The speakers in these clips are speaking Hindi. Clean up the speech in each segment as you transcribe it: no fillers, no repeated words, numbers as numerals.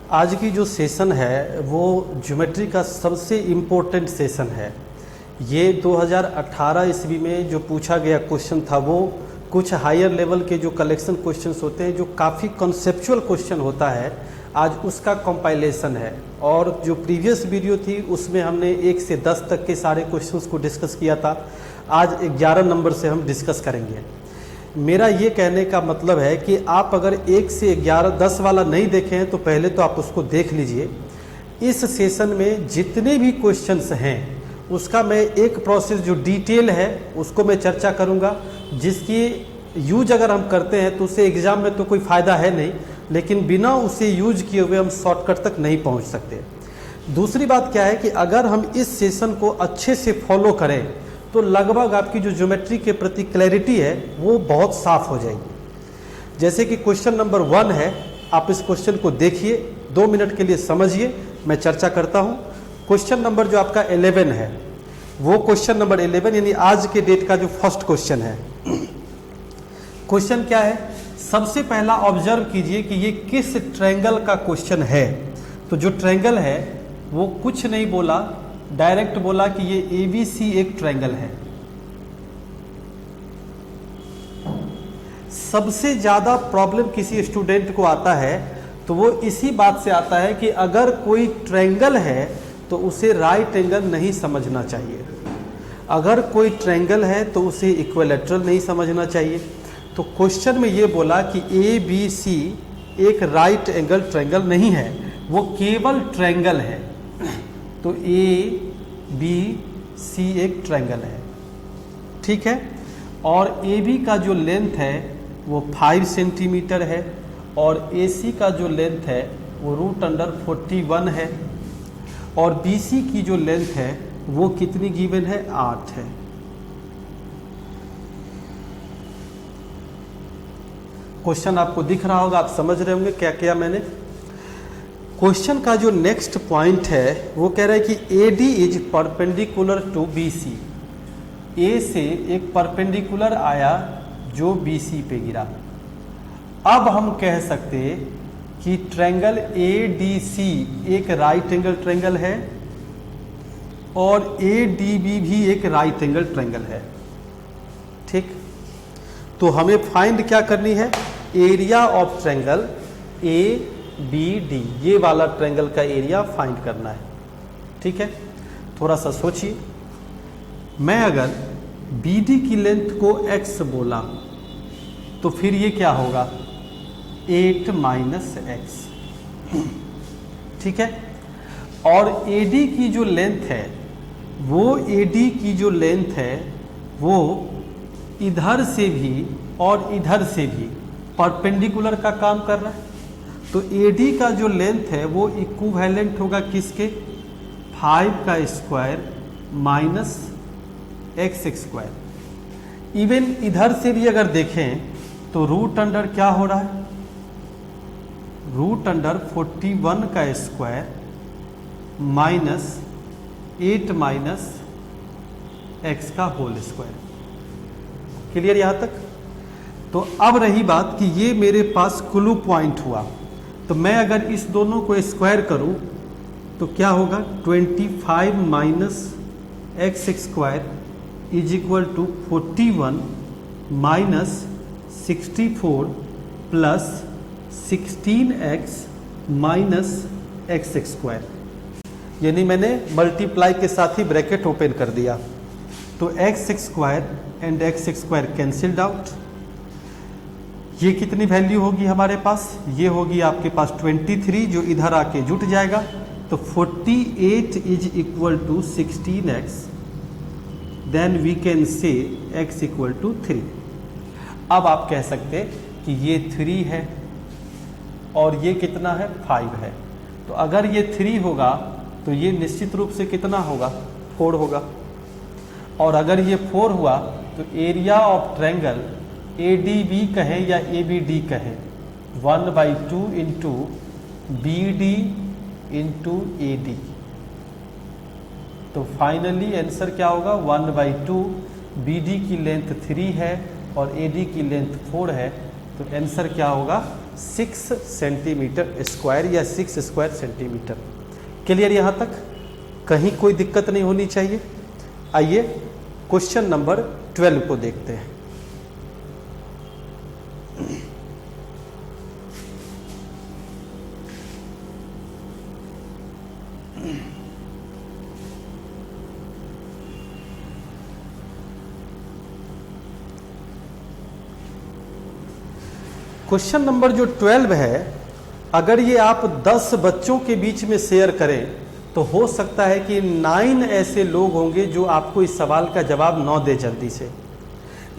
आज की जो सेशन है वो ज्योमेट्री का सबसे इम्पोर्टेंट सेशन है। ये 2018 ईस्वी में जो पूछा गया क्वेश्चन था वो कुछ हायर लेवल के जो कलेक्शन क्वेश्चंस होते हैं जो काफ़ी कॉन्सेप्चुअल क्वेश्चन होता है, आज उसका कंपाइलेशन है। और जो प्रीवियस वीडियो थी उसमें हमने 1 से 10 तक के सारे क्वेश्चंस को डिस्कस किया था। आज 11 नंबर से हम डिस्कस करेंगे। मेरा ये कहने का मतलब है कि आप अगर 1 से 11 10 वाला नहीं देखे हैं तो पहले तो आप उसको देख लीजिए। इस सेशन में जितने भी क्वेश्चंस हैं उसका मैं एक प्रोसेस जो डिटेल है उसको मैं चर्चा करूंगा, जिसकी यूज अगर हम करते हैं तो उससे एग्ज़ाम में तो कोई फ़ायदा है नहीं, लेकिन बिना उसे यूज किए हुए हम शॉर्टकट तक नहीं पहुंच सकते। दूसरी बात क्या है कि अगर हम इस सेशन को अच्छे से फॉलो करें तो लगभग आपकी जो ज्योमेट्री के प्रति क्लैरिटी है वो बहुत साफ हो जाएगी। जैसे कि क्वेश्चन नंबर 1 है, आप इस क्वेश्चन को देखिए, 2 मिनट के लिए समझिए, मैं चर्चा करता हूँ। क्वेश्चन नंबर जो आपका 11 है वो क्वेश्चन नंबर 11 यानी आज के डेट का जो फर्स्ट क्वेश्चन है। क्वेश्चन क्या है, सबसे पहला ऑब्जर्व कीजिए कि ये किस ट्रायंगल का क्वेश्चन है। तो जो ट्रायंगल है वो कुछ नहीं बोला, डायरेक्ट बोला कि ये ABC एक ट्रायंगल है। सबसे ज़्यादा प्रॉब्लम किसी स्टूडेंट को आता है तो वो इसी बात से आता है कि अगर कोई ट्रायंगल है तो उसे राइट एंगल नहीं समझना चाहिए, अगर कोई ट्रायंगल है तो उसे इक्विलैटरल नहीं समझना चाहिए। तो क्वेश्चन में ये बोला कि ABC एक राइट एंगल ट्रायंगल नहीं है, वो केवल ट्रायंगल है। तो ABC एक ट्रायंगल है, ठीक है। और AB का जो लेंथ है वो 5 सेंटीमीटर है और AC का जो लेंथ है वो √41 है और BC की जो लेंथ है वो कितनी गिवन है, 8 है। क्वेश्चन आपको दिख रहा होगा, आप समझ रहे होंगे क्या क्या मैंने। क्वेश्चन का जो नेक्स्ट पॉइंट है वो कह रहा है कि AD is perpendicular to BC। A से एक परपेंडिकुलर आया जो BC पे गिरा। अब हम कह सकते कि ट्रायंगल ADC एक राइट एंगल ट्रायंगल है और ADB भी एक राइट एंगल ट्रायंगल है, ठीक। तो हमें फाइंड क्या करनी है, एरिया ऑफ ट्रायंगल ABD, ये वाला ट्रायंगल का एरिया फाइंड करना है, ठीक है। थोड़ा सा सोचिए, मैं अगर BD की लेंथ को x बोला तो फिर ये क्या होगा, 8 - x, ठीक है। और AD की जो लेंथ है वो AD की जो लेंथ है वो इधर से भी और इधर से भी परपेंडिकुलर का काम कर रहा है। तो AD का जो लेंथ है वो इक्विवेलेंट होगा किसके, 5 का स्क्वायर माइनस x²। इवन इधर से भी अगर देखें तो रूट अंडर क्या हो रहा है, √41 का स्क्वायर माइनस 8 - x का होल स्क्वायर। क्लियर यहाँ तक। तो अब रही बात कि ये मेरे पास क्लू पॉइंट हुआ, तो मैं अगर इस दोनों को स्क्वायर करूं तो क्या होगा, 25 - x² is equal to 41 - 64 plus 16x - x²। यानी मैंने मल्टीप्लाई के साथ ही ब्रैकेट ओपन कर दिया। तो x² and x² cancelled out. ये कितनी वैल्यू होगी हमारे पास, ये होगी आपके पास 23 जो इधर आके जुट जाएगा। तो 48 is equal to 16x, then we can say x equal to 3। अब आप कह सकते कि ये 3 है और ये कितना है, 5 है। तो अगर ये 3 होगा तो ये निश्चित रूप से कितना होगा, 4 होगा। और अगर ये 4 हुआ तो एरिया ऑफ ट्रायंगल ADB कहें या ABD कहें, 1/2 इंटू BD इंटू AD। तो फाइनली आंसर क्या होगा, 1/2। BD की लेंथ 3 है और AD की लेंथ 4 है, तो आंसर क्या होगा 6 सेंटीमीटर स्क्वायर या 6 स्क्वायर सेंटीमीटर। क्लियर यहाँ तक? कहीं कोई दिक्कत नहीं होनी चाहिए। आइए क्वेश्चन नंबर 12 को देखते हैं। क्वेश्चन नंबर जो 12 है, अगर ये आप 10 बच्चों के बीच में शेयर करें तो हो सकता है कि 9 ऐसे लोग होंगे जो आपको इस सवाल का जवाब न दे जल्दी से।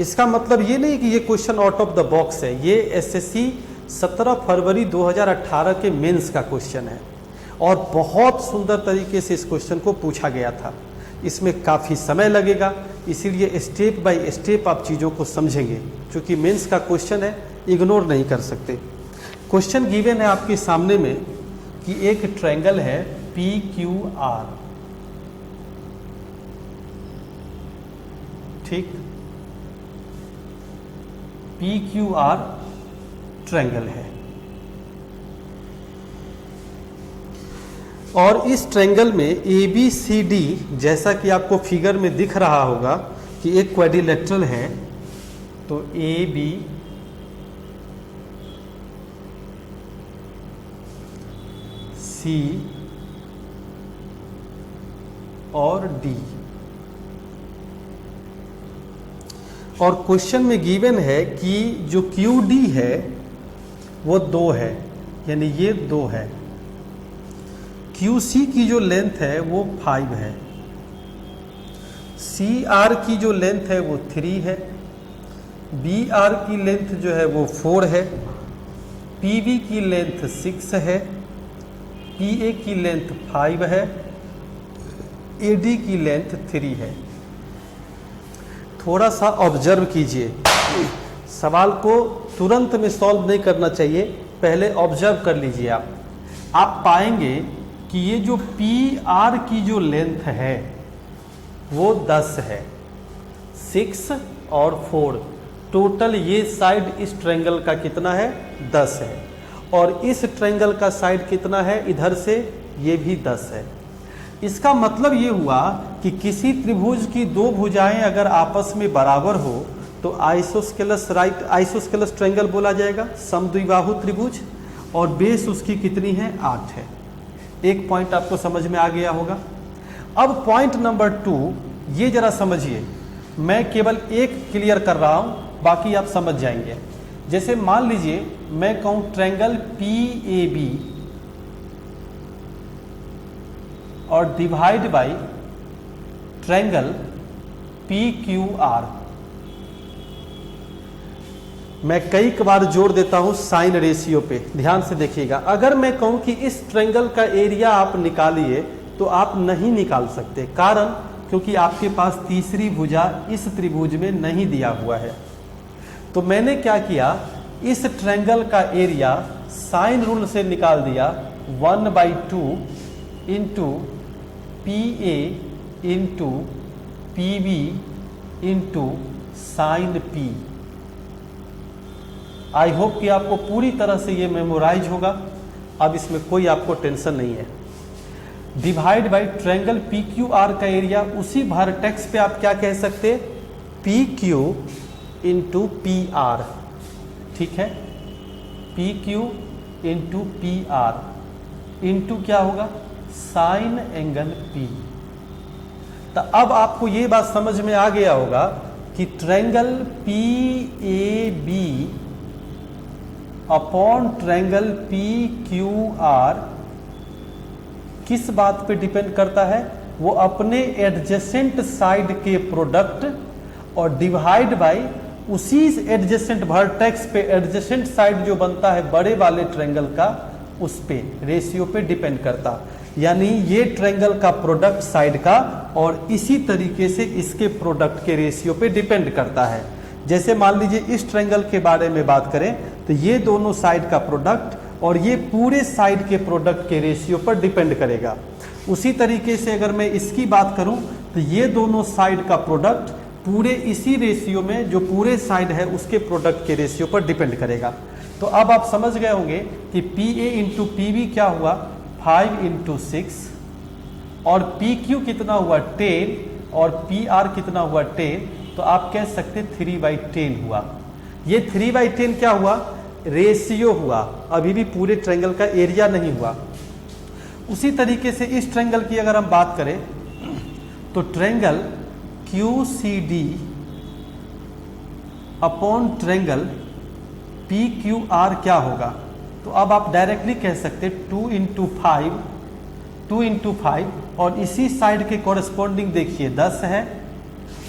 इसका मतलब ये नहीं कि ये question out of the box है, ये एसएससी 17 फरवरी 2018 के मेंस का क्वेश्चन है और बहुत सुंदर तरीके से इस क्वेश्चन को पूछा गया था। इसमें काफ़ी समय लगेगा, इसीलिए स्टेप बाय स्टेप आप चीज़ों को समझेंगे। क्योंकि मेंस का क्वेश्चन है, इग्नोर नहीं कर सकते। क्वेश्चन गिवन है आपके सामने में कि एक ट्रायंगल है PQR, ठीक, PQR ट्रायंगल है और इस ट्रायंगल में ABCD, जैसा कि आपको फिगर में दिख रहा होगा कि एक क्वाड्रिलेटरल है, तो AB C और D, और क्वेश्चन में गिवन है कि जो QD है वो 2 है, यानी ये 2 है। QC की जो लेंथ है वो 5 है, CR की जो लेंथ है वो 3 है, BR की लेंथ जो है वो 4 है, PB की लेंथ 6 है, PA की लेंथ 5 है, AD की लेंथ 3 है। थोड़ा सा ऑब्जर्व कीजिए, सवाल को तुरंत में सॉल्व नहीं करना चाहिए, पहले ऑब्जर्व कर लीजिए। आप पाएंगे कि ये जो PR की जो लेंथ है वो 10 है, 6 और 4, टोटल ये साइड इस ट्रायंगल का कितना है 10 है, और इस ट्रायंगल का साइड कितना है इधर से, ये भी 10 है। इसका मतलब ये हुआ कि किसी त्रिभुज की 2 भुजाएं अगर आपस में बराबर हो तो आइसोस्केलस आइसोस्केलस ट्रायंगल बोला जाएगा, समद्विबाहु त्रिभुज, और बेस उसकी कितनी है 8 है। एक पॉइंट आपको समझ में आ गया होगा। अब पॉइंट नंबर 2, ये जरा समझिए, मैं केवल एक क्लियर कर रहा हूं, बाकी आप समझ जाएंगे। जैसे मान लीजिए मैं कहूं ट्रायंगल PAB और डिवाइड बाय ट्रायंगल PQR। मैं कई बार जोर देता हूं साइन रेशियो पे, ध्यान से देखिएगा। अगर मैं कहूं कि इस ट्रायंगल का एरिया आप निकालिए तो आप नहीं निकाल सकते, कारण क्योंकि आपके पास तीसरी भुजा इस त्रिभुज में नहीं दिया हुआ है। तो मैंने क्या किया, इस ट्रायंगल का एरिया साइन रूल से निकाल दिया, 1/2 into PA into PB into sine P। I hope कि आपको पूरी तरह से ये मेमोराइज होगा, अब इसमें कोई आपको टेंशन नहीं है। डिवाइड बाय ट्रायंगल PQR का एरिया, उसी वर्टेक्स पे आप क्या कह सकते, PQ इंटू PR, ठीक है, PQ इंटू PR इंटू क्या होगा साइन एंगल P। तो अब आपको ये बात समझ में आ गया होगा कि triangle PAB upon triangle PQR किस बात पे डिपेंड करता है, वो अपने एडजेसेंट साइड के प्रोडक्ट और डिवाइड बाय उसी एडजेसेंट वर्टेक्स पे एडजेसेंट साइड जो बनता है बड़े वाले ट्रायंगल का, उस पे रेशियो पे डिपेंड करता। यानी ये ट्रायंगल का प्रोडक्ट साइड का और इसी तरीके से इसके प्रोडक्ट के रेशियो पे डिपेंड करता है। जैसे मान लीजिए इस ट्रायंगल के बारे में बात करें तो ये दोनों साइड का प्रोडक्ट और ये पूरे साइड के प्रोडक्ट के रेशियो पर डिपेंड करेगा। उसी तरीके से अगर मैं इसकी बात करूं तो ये दोनों साइड का प्रोडक्ट पूरे इसी रेशियो में जो पूरे साइड है उसके प्रोडक्ट के रेशियो पर डिपेंड करेगा। तो अब आप समझ गए होंगे कि PA इंटू PB क्या हुआ 5 इंटू 6 और PQ कितना हुआ 10 और PR कितना हुआ 10, तो आप कह सकते 3/10 हुआ। ये 3/10 क्या हुआ, रेशियो हुआ, अभी भी पूरे ट्रायंगल का एरिया नहीं हुआ। उसी तरीके से इस ट्रायंगल की अगर हम बात करें तो triangle QCD upon triangle PQR क्या होगा, तो अब आप डायरेक्टली कह सकते 2 इंटू 5 और इसी साइड के कॉरेस्पॉन्डिंग देखिए 10 है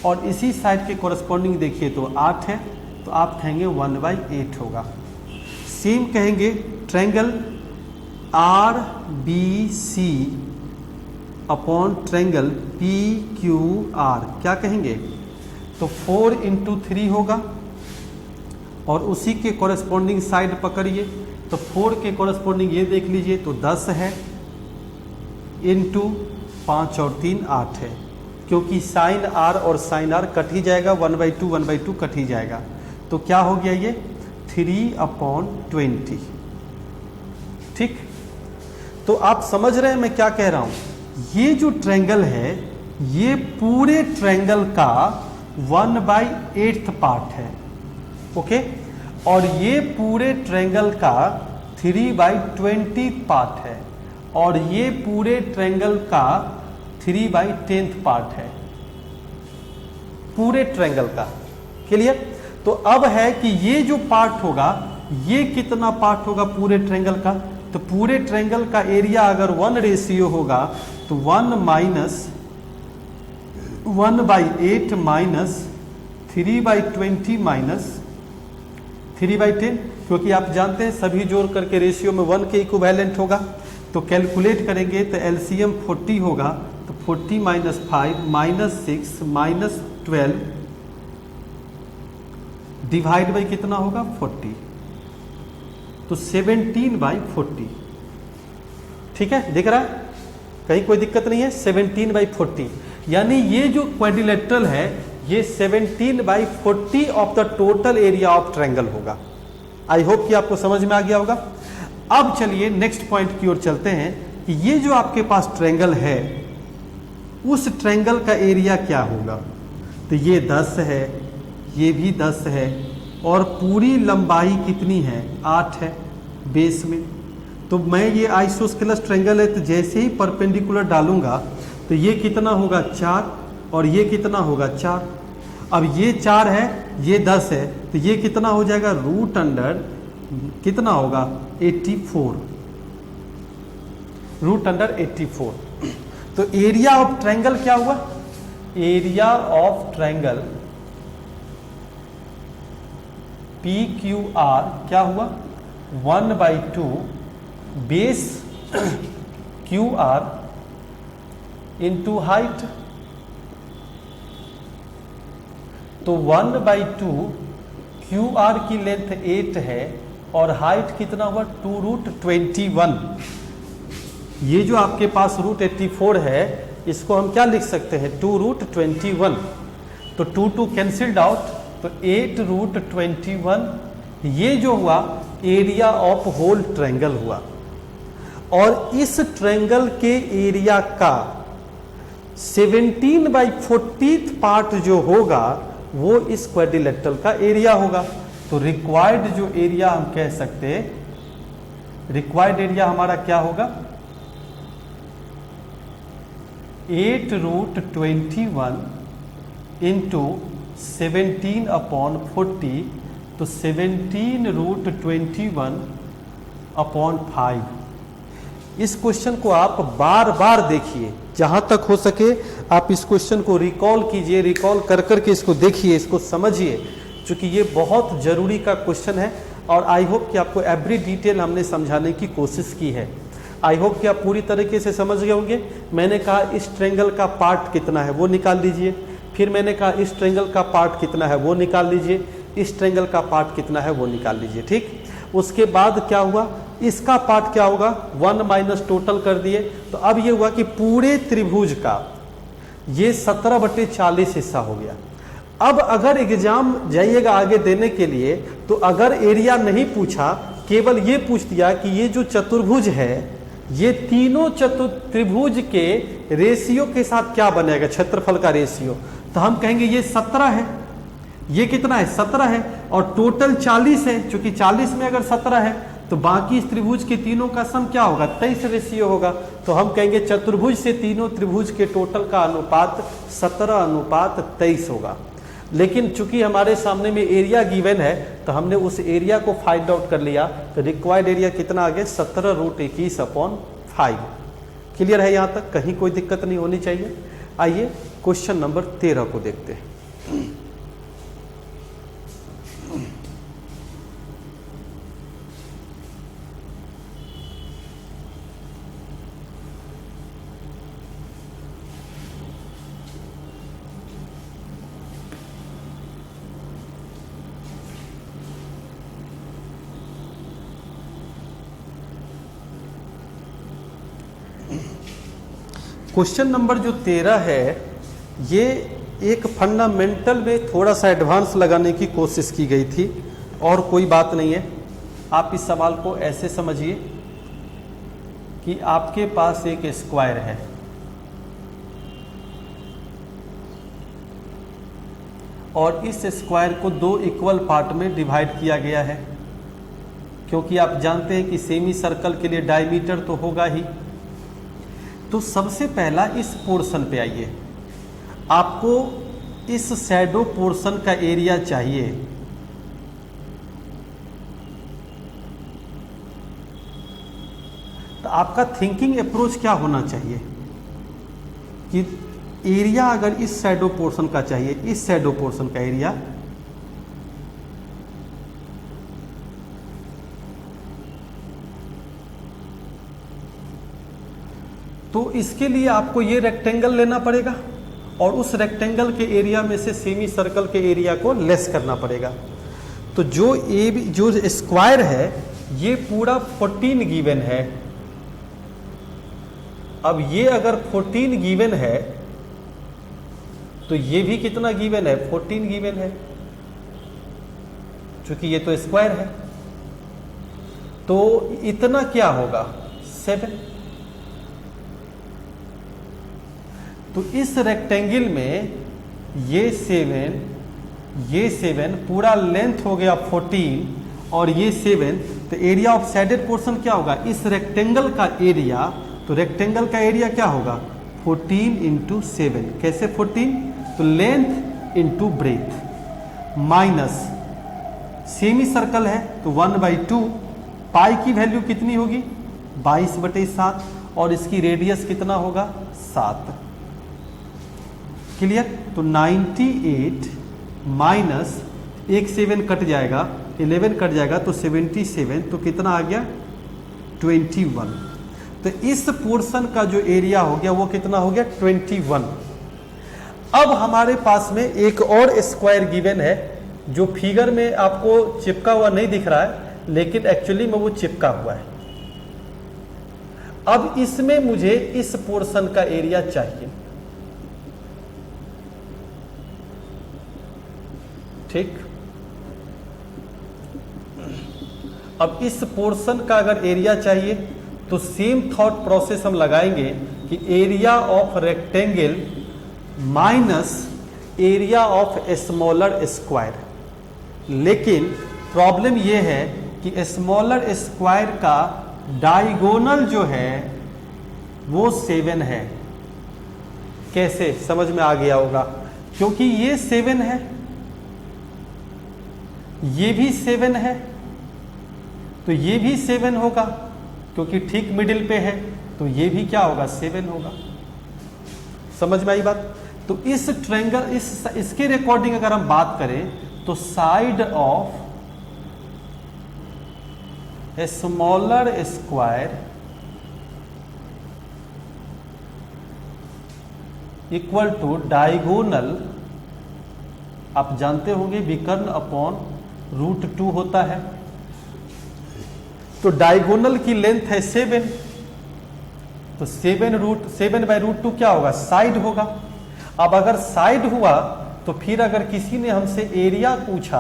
और इसी साइड के कॉरेस्पॉन्डिंग देखिए तो 8 है, तो आप कहेंगे 1/8 होगा। सेम कहेंगे triangle RBC upon triangle PQR क्या कहेंगे, तो 4 इंटू 3 होगा और उसी के कॉरेस्पॉन्डिंग साइड पकड़िए तो 4 के कॉरेस्पॉन्डिंग ये देख लीजिए तो 10 है इंटू 5 और 3 8 है, क्योंकि साइन R और साइन R कट ही जाएगा, 1/2 कट ही जाएगा, तो क्या हो गया ये 3/20। ठीक, तो आप समझ रहे हैं मैं क्या कह रहा हूं, ये जो ट्रायंगल है ये पूरे ट्रायंगल का 1/8 पार्ट है, ओके, और ये पूरे ट्रायंगल का 3/20 पार्ट है और ये पूरे ट्रायंगल का 3/10 पार्ट है, पूरे ट्रायंगल का। क्लियर? तो अब है कि ये जो पार्ट होगा ये कितना पार्ट होगा पूरे ट्रायंगल का, तो पूरे ट्रायंगल का एरिया अगर 1 रेशियो होगा तो 1 माइनस 1/8 माइनस 3/20 माइनस 3/10, क्योंकि आप जानते हैं सभी जोड़ करके रेशियो में 1 के इक्विवेलेंट होगा, तो कैलकुलेट करेंगे तो एलसीएम 40 होगा, तो 40 minus 5 minus 6 minus 12 divide by कितना होगा 40, तो 17/40। ठीक है, दिख रहा है, कहीं कोई दिक्कत नहीं है, 17/40, यानी ये जो क्वाड्रिलेटरल है ये 17/40 of the total area of triangle होगा। आई होप कि आपको समझ में आ गया होगा। अब चलिए नेक्स्ट पॉइंट की ओर चलते हैं कि ये जो आपके पास ट्रायंगल है उस ट्रायंगल का एरिया क्या होगा, तो ये 10 है, ये भी 10 है और पूरी लंबाई कितनी है 8 है बेस में, तो मैं ये आइसोस्केलस ट्रायंगल है तो जैसे ही परपेंडिकुलर डालूंगा तो ये कितना होगा 4 और ये कितना होगा 4। अब ये 4 है ये 10 है तो ये कितना हो जाएगा रूट अंडर कितना होगा 84, रूट अंडर 84। तो एरिया ऑफ ट्रायंगल क्या हुआ, एरिया ऑफ ट्रायंगल PQR क्या हुआ 1/2 बेस QR इंटू हाइट, तो 1/2 QR की लेंथ 8 है और हाइट कितना हुआ 2√21। ये जो आपके पास √84 है इसको हम क्या लिख सकते हैं 2√21, तो 2 कैंसिल्ड आउट तो 8√21, ये जो हुआ एरिया ऑफ होल ट्रायंगल हुआ। और इस ट्रायंगल के एरिया का 17/40 पार्ट जो होगा वो इस क्वाड्रिलेटरल का एरिया होगा। तो रिक्वायर्ड जो एरिया हम कह सकते हैं, रिक्वायर्ड एरिया हमारा क्या होगा 8√21 इंटू 17/40, तो 17√21/5। इस क्वेश्चन को आप बार बार देखिए, जहां तक हो सके आप इस क्वेश्चन को रिकॉल कीजिए, रिकॉल कर करके इसको देखिए, इसको समझिए, क्योंकि ये बहुत जरूरी का क्वेश्चन है और आई होप कि आपको एवरी डिटेल हमने समझाने की कोशिश की है। आई होप कि आप पूरी तरीके से समझ गए होंगे। मैंने कहा इस ट्रायंगल का पार्ट कितना है वो निकाल लीजिए, फिर मैंने कहा इस ट्रायंगल का पार्ट कितना है वो निकाल लीजिए, इस ट्रायंगल का पार्ट कितना है वो निकाल लीजिए। ठीक, उसके बाद क्या हुआ, इसका पार्ट क्या होगा 1 माइनस टोटल कर दिए, तो अब ये हुआ कि पूरे त्रिभुज का ये 17/40 हिस्सा हो गया। अब अगर एग्जाम जाइएगा आगे देने के लिए, तो अगर एरिया नहीं पूछा, केवल ये पूछ दिया कि ये जो चतुर्भुज है, ये तीनों त्रिभुज के रेशियो के साथ क्या बनेगा, क्षेत्रफल का रेशियो, तो हम कहेंगे ये 17 है। ये कितना है, 17 है, और टोटल 40 है। चूंकि 40 में अगर 17 है तो बाकी इस त्रिभुज के तीनों का सम क्या होगा, 23 रेशियो होगा। तो हम कहेंगे चतुर्भुज से तीनों त्रिभुज के टोटल का अनुपात 17:23 होगा। लेकिन चूंकि हमारे सामने में एरिया गिवन है, तो हमने उस एरिया को फाइंड आउट कर लिया। तो रिक्वायर्ड एरिया कितना आ गया, 17√21/5। क्लियर है, यहाँ तक कहीं कोई दिक्कत नहीं होनी चाहिए। आइए क्वेश्चन नंबर 13 को देखते हैं। क्वेश्चन नंबर जो 13 है, ये एक फंडामेंटल में थोड़ा सा एडवांस लगाने की कोशिश की गई थी, और कोई बात नहीं है। आप इस सवाल को ऐसे समझिए कि आपके पास एक स्क्वायर है, और इस स्क्वायर को 2 इक्वल पार्ट में डिवाइड किया गया है, क्योंकि आप जानते हैं कि सेमी सर्कल के लिए डायमीटर तो होगा ही। तो सबसे पहला इस पोर्शन पे आइए, आपको इस शैडो पोर्शन का एरिया चाहिए। तो आपका थिंकिंग अप्रोच क्या होना चाहिए कि एरिया अगर इस शैडो पोर्शन का चाहिए, इस शैडो पोर्शन का एरिया, तो इसके लिए आपको ये रेक्टेंगल लेना पड़ेगा, और उस रेक्टेंगल के एरिया में से सेमी सर्कल के एरिया को लेस करना पड़ेगा। तो जो स्क्वायर है, ये पूरा 14 गिवन है। अब ये अगर 14 गिवन है, तो ये भी कितना गिवन है, 14 गिवन है, क्योंकि ये तो स्क्वायर है। तो इतना क्या होगा, 7। तो इस रेक्टेंगल में ये 7 पूरा लेंथ हो गया 14, और ये 7, तो एरिया ऑफ सैडेड पोर्शन क्या होगा, इस रेक्टेंगल का एरिया। तो रेक्टेंगल का एरिया क्या होगा, 14 × 7। कैसे 14, तो length into breadth, minus semi circle है तो 1/2, पाई की वैल्यू कितनी होगी, 22/7, और इसकी रेडियस कितना होगा, 7। क्लियर। तो 98 माइनस एक 7 कट जाएगा, 11 कट जाएगा, तो 77, तो कितना आ गया, 21। तो इस पोर्शन का जो एरिया हो गया वो कितना हो गया, 21। अब हमारे पास में एक और स्क्वायर गिवन है, जो फिगर में आपको चिपका हुआ नहीं दिख रहा है, लेकिन एक्चुअली में वो चिपका हुआ है। अब इसमें मुझे इस पोर्शन का एरिया चाहिए, ठीक। अब इस पोर्शन का अगर एरिया चाहिए, तो सेम थॉट प्रोसेस हम लगाएंगे कि area of rectangle minus area of smaller square. लेकिन प्रॉब्लम यह है कि स्मॉलर स्क्वायर का डायगोनल जो है वो 7 है। कैसे, समझ में आ गया होगा, क्योंकि ये 7 है, ये भी 7 है, तो ये भी 7 होगा, क्योंकि ठीक मिडिल पे है, तो ये भी क्या होगा, 7 होगा। समझ में आई बात। तो इस ट्रायंगल, इसके रिकॉर्डिंग अगर हम बात करें, तो side of a smaller square equal to diagonal, आप जानते होंगे विकर्ण अपॉन √2 होता है। तो डायगोनल की लेंथ है 7, तो 7/√2 क्या होगा, साइड होगा। अब अगर साइड हुआ तो फिर अगर किसी ने हमसे एरिया पूछा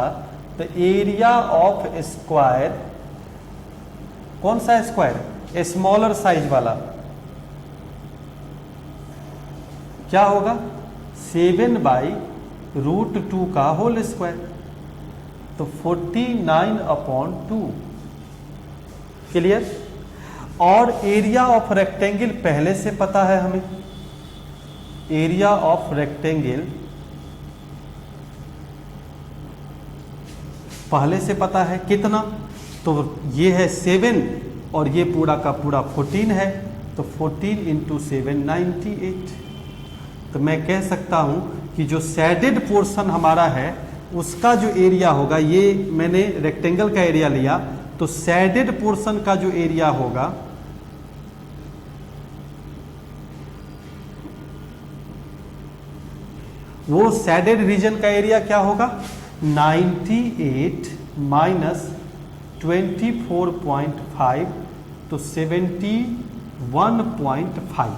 तो एरिया ऑफ स्क्वायर, कौन सा स्क्वायर, स्मॉलर साइज वाला, क्या होगा 7/√2 का होल स्क्वायर, तो 49/2। क्लियर। और एरिया ऑफ रेक्टेंगल पहले से पता है हमें, एरिया ऑफ रेक्टेंगल पहले से पता है कितना, तो ये है 7 और ये पूरा का पूरा 14 है, तो 14 × 7 98। तो मैं कह सकता हूं कि जो शेडेड पोर्शन हमारा है उसका जो एरिया होगा, ये मैंने रेक्टेंगल का एरिया लिया, तो शेडेड पोर्शन का जो एरिया होगा वो शेडेड रीजन का एरिया क्या होगा 98 - 24.5, तो 71.5,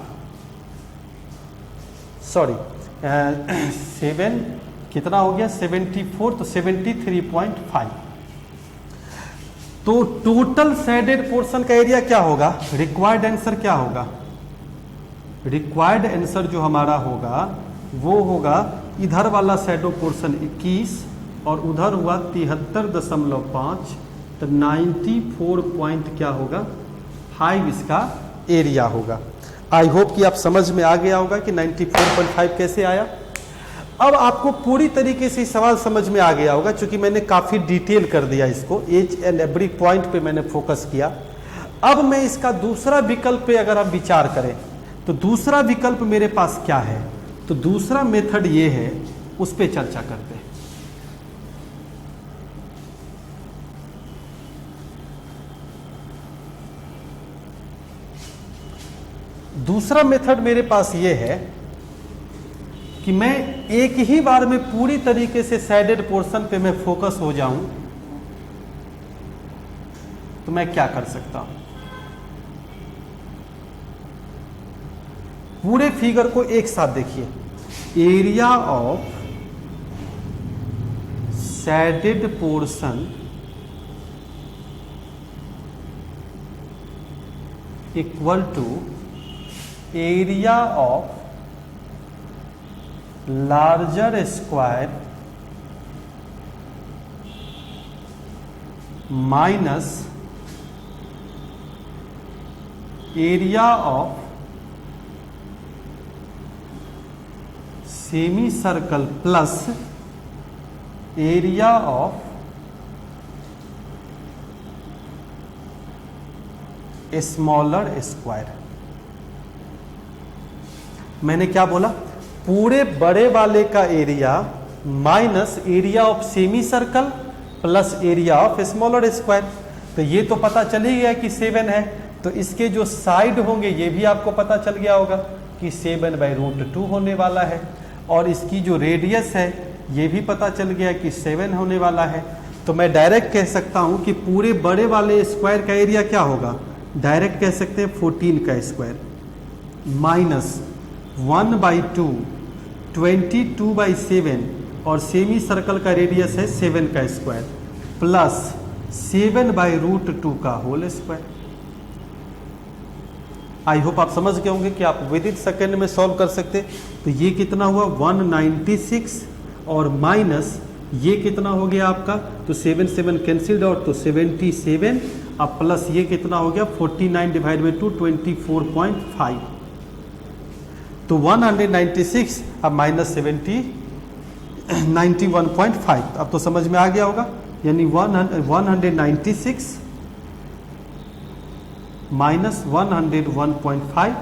सॉरी 7 कितना हो गया 74, तो 73.5। तो टोटल शेडेड पोर्शन का एरिया क्या होगा, रिक्वायर्ड आंसर क्या होगा, रिक्वायर्ड आंसर जो हमारा होगा वो होगा इधर वाला शैडो पोर्शन 21 और उधर हुआ 73.5, तो 94 पॉइंट क्या होगा 5 इसका एरिया होगा। आई होप कि आप समझ में आ गया होगा कि 94.5 कैसे आया। अब आपको पूरी तरीके से सवाल समझ में आ गया होगा, क्योंकि मैंने काफ़ी डिटेल कर दिया इसको, एच एंड एवरी पॉइंट पे मैंने फोकस किया। अब मैं इसका दूसरा विकल्प पे अगर आप विचार करें तो दूसरा विकल्प मेरे पास क्या है, तो दूसरा मेथड ये है, उस पे चर्चा करते हैं। दूसरा मेथड मेरे पास ये है कि मैं एक ही बार में पूरी तरीके से शेडेड पोर्शन पे मैं फोकस हो जाऊं, तो मैं क्या कर सकता हूं, पूरे फिगर को एक साथ देखिए। Area of shaded portion equal to area of larger square minus area of semicircle plus area of smaller square. मैंने क्या बोला, पूरे बड़े वाले का area minus area of semicircle plus area of smaller square. तो ये तो पता चल ही गया कि 7 है, तो इसके जो साइड होंगे ये भी आपको पता चल गया होगा कि 7/√2 होने वाला है, और इसकी जो रेडियस है ये भी पता चल गया कि 7 होने वाला है। तो मैं डायरेक्ट कह सकता हूं कि पूरे बड़े वाले स्क्वायर का एरिया क्या होगा, डायरेक्ट कह सकते हैं 14 का स्क्वायर माइनस 1/2 22/7, और सेमी सर्कल का रेडियस है 7 का स्क्वायर प्लस 7/√2 का होल स्क्वायर। आई होप आप समझ गए होंगे कि आप विद इन सेकेंड में सॉल्व कर सकते। तो ये कितना हुआ 196, और माइनस ये कितना हो गया आपका, तो 7 कैंसिल्ड आउट, तो 77, अब प्लस ये कितना हो गया 49/2 24.5, तो 196 अब माइनस 91.5। अब तो समझ में आ गया होगा, यानी 196 माइनस 101.5,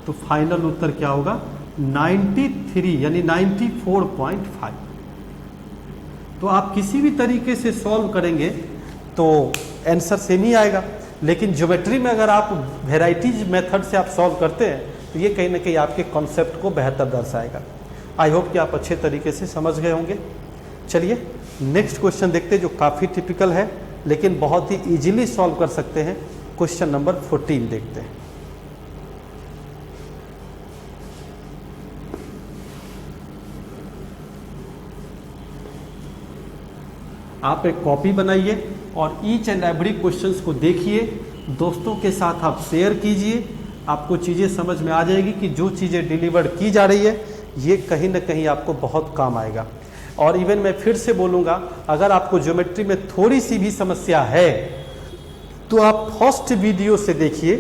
तो फाइनल उत्तर क्या होगा 93 यानी 94.5। तो आप किसी भी तरीके से सॉल्व करेंगे तो आंसर सेम ही आएगा, लेकिन ज्योमेट्री में अगर आप वेराइटीज मेथड से आप सॉल्व करते हैं तो ये कहीं ना कहीं आपके कॉन्सेप्ट को बेहतर दर्शाएगा। आई होप कि आप अच्छे तरीके से समझ गए होंगे। चलिए नेक्स्ट क्वेश्चन देखते हैं, जो काफ़ी टिपिकल है लेकिन बहुत ही इजीली सॉल्व कर सकते हैं। क्वेश्चन नंबर 14 देखते हैं। आप एक कॉपी बनाइए और ईच एंड एवरी क्वेश्चंस को देखिए, दोस्तों के साथ आप शेयर कीजिए, आपको चीज़ें समझ में आ जाएगी कि जो चीज़ें डिलीवर की जा रही है ये कहीं ना कहीं आपको बहुत काम आएगा। और इवन मैं फिर से बोलूँगा, अगर आपको ज्योमेट्री में थोड़ी सी भी समस्या है तो आप फर्स्ट वीडियो से देखिए।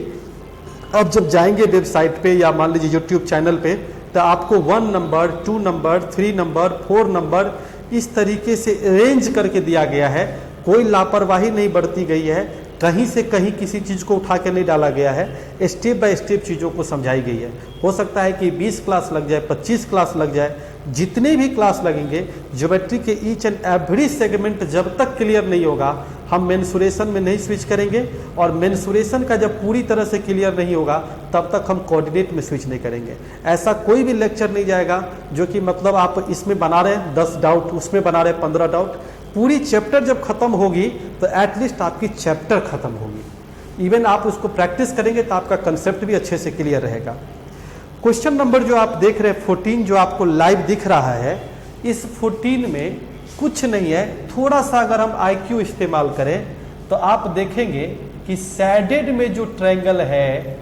अब जब जाएंगे वेबसाइट पे या मान लीजिए यूट्यूब चैनल पे, तो आपको 1 नंबर, 2 नंबर, 3 नंबर, 4 नंबर इस तरीके से अरेंज करके दिया गया है। कोई लापरवाही नहीं बरती गई है, कहीं से कहीं किसी चीज़ को उठा के नहीं डाला गया है, स्टेप बाय स्टेप चीज़ों को समझाई गई है। हो सकता है कि 20 क्लास लग जाए, 25 क्लास लग जाए, जितने भी क्लास लगेंगे ज्योमेट्री के ईच एंड एवरी सेगमेंट जब तक क्लियर नहीं होगा हम मेंसुरेशन में नहीं स्विच करेंगे, और मेंसुरेशन का जब पूरी तरह से क्लियर नहीं होगा तब तक हम कोऑर्डिनेट में स्विच नहीं करेंगे। ऐसा कोई भी लेक्चर नहीं जाएगा जो कि मतलब आप इसमें बना रहे हैं 10 डाउट, उसमें बना रहे हैं 15 डाउट। पूरी चैप्टर जब खत्म होगी तो एटलीस्ट आपकी चैप्टर खत्म होगी। इवन आप उसको प्रैक्टिस करेंगे तो आपका कंसेप्ट भी अच्छे से क्लियर रहेगा। क्वेश्चन नंबर जो आप देख रहे हैं 14, जो आपको लाइव दिख रहा है, इस 14 में कुछ नहीं है। थोड़ा सा अगर हम IQ इस्तेमाल करें तो आप देखेंगे कि सैडेड में जो ट्रायंगल है,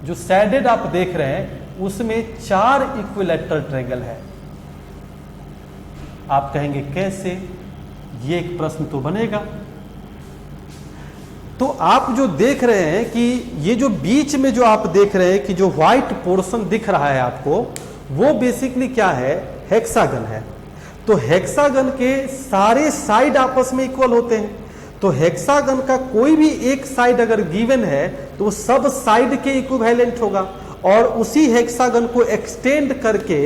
जो सैडेड आप देख रहे हैं उसमें 4 इक्विलैटरल ट्रायंगल है। आप कहेंगे कैसे, ये एक प्रश्न तो बनेगा। तो आप जो देख रहे हैं कि ये जो बीच में जो आप देख रहे हैं कि जो व्हाइट पोर्शन दिख रहा है आपको, वो बेसिकली क्या है, हेक्सागन है। तो हेक्सागन के सारे साइड आपस में इक्वल होते हैं। तो हेक्सागन का कोई भी एक साइड अगर गिवन है तो वो सब साइड के इक्विवेलेंट होगा, और उसी हेक्सागन को एक्सटेंड करके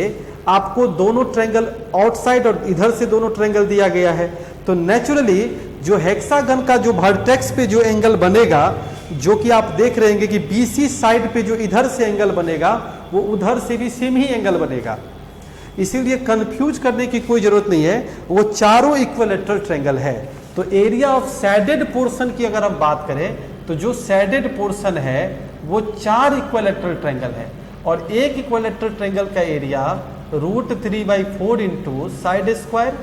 आपको दोनों ट्रायंगल आउटसाइड और इधर से दोनों ट्रायंगल दिया गया है। तो नेचुरली जो हेक्सागन का जो वर्टेक्स पे जो एंगल बनेगा, जो कि आप देख रहे हैं कि BC साइड पे जो इधर से एंगल बनेगा वो उधर से भी सेम ही एंगल बनेगा। इसीलिए कंफ्यूज करने की कोई जरूरत नहीं है, वो चारों इक्विलैटरल ट्रायंगल है। तो एरिया ऑफ सैडेड पोर्शन की अगर हम बात करें तो जो सैडेड पोर्शन है वो 4 इक्विलैटरल ट्रायंगल है, और एक इक्विलैटरल ट्रायंगल का एरिया √3/4 इंटू साइड स्क्वायर,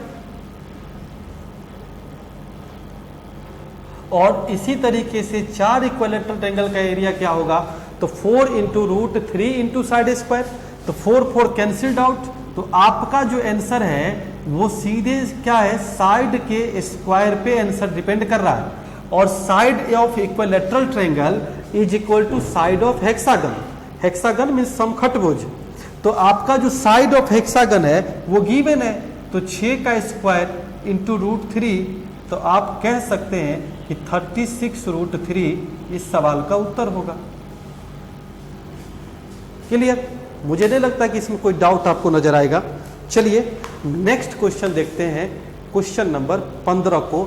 और इसी तरीके से 4 इक्विलैटरल ट्रायंगल का एरिया क्या होगा, तो 4 इंटू √3 इंटू साइड स्क्वायर। तो 4 कैंसिल्ड आउट। तो आपका जो आंसर है वो सीधे क्या है, साइड के स्क्वायर पे आंसर डिपेंड कर रहा है, और side of equilateral triangle is equal to side of hexagon. Hexagon means समखटभुज। तो आपका जो साइड ऑफ हेक्सागन है वो गिवन है, तो 6 का स्क्वायर इंटू √3, तो आप कह सकते हैं कि 36√3 इस सवाल का उत्तर होगा। क्लियर? मुझे नहीं लगता कि इसमें कोई डाउट आपको नजर आएगा। चलिए नेक्स्ट क्वेश्चन देखते हैं, क्वेश्चन नंबर 15 को।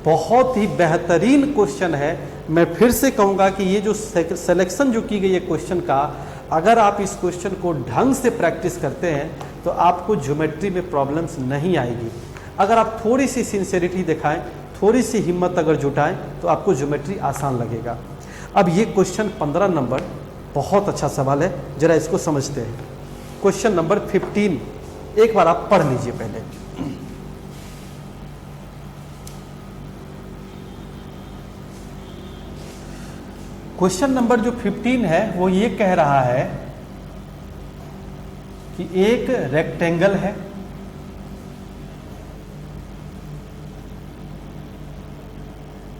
बहुत ही बेहतरीन क्वेश्चन है। मैं फिर से कहूंगा कि ये जो सिलेक्शन जो की गई है क्वेश्चन का, अगर आप इस क्वेश्चन को ढंग से प्रैक्टिस करते हैं तो आपको ज्योमेट्री में प्रॉब्लम्स नहीं आएगी। अगर आप थोड़ी सी सिंसेरिटी दिखाएं, थोड़ी सी हिम्मत अगर जुटाएं तो आपको ज्योमेट्री आसान लगेगा। अब ये क्वेश्चन 15 नंबर बहुत अच्छा सवाल है, जरा इसको समझते हैं। क्वेश्चन नंबर 15 एक बार आप पढ़ लीजिए पहले। क्वेश्चन नंबर जो 15 है वो ये कह रहा है कि एक रेक्टेंगल है,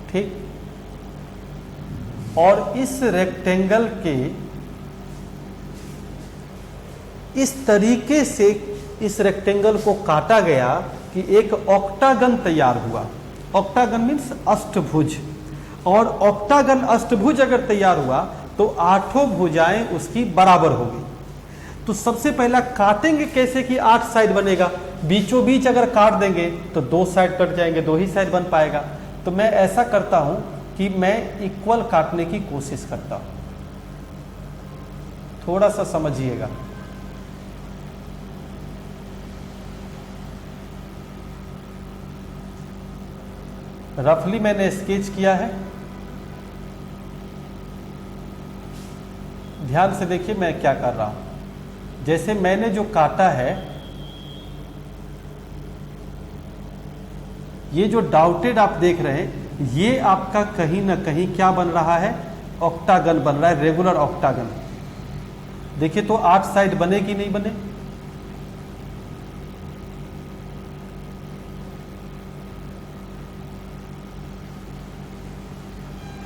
ठीक, और इस रेक्टेंगल के इस तरीके से इस रेक्टेंगल को काटा गया कि एक ऑक्टागन तैयार हुआ। ऑक्टागन मीन्स अष्टभुज, और ऑक्टागन अष्टभुज अगर तैयार हुआ तो 8 भुजाएं उसकी बराबर होगी। तो सबसे पहला काटेंगे कैसे कि 8 साइड बनेगा। बीचों बीच अगर काट देंगे तो 2 साइड कट जाएंगे, 2 ही साइड बन पाएगा। तो मैं ऐसा करता हूं कि मैं इक्वल काटने की कोशिश करता हूं, थोड़ा सा समझिएगा। रफली मैंने स्केच किया है, ध्यान से देखिए मैं क्या कर रहा हूं। जैसे मैंने जो काटा है ये जो डाउटेड आप देख रहे हैं, ये आपका कहीं ना कहीं क्या बन रहा है, ऑक्टागन बन रहा है, रेगुलर ऑक्टागन। देखिए तो 8 साइड बने कि नहीं बने?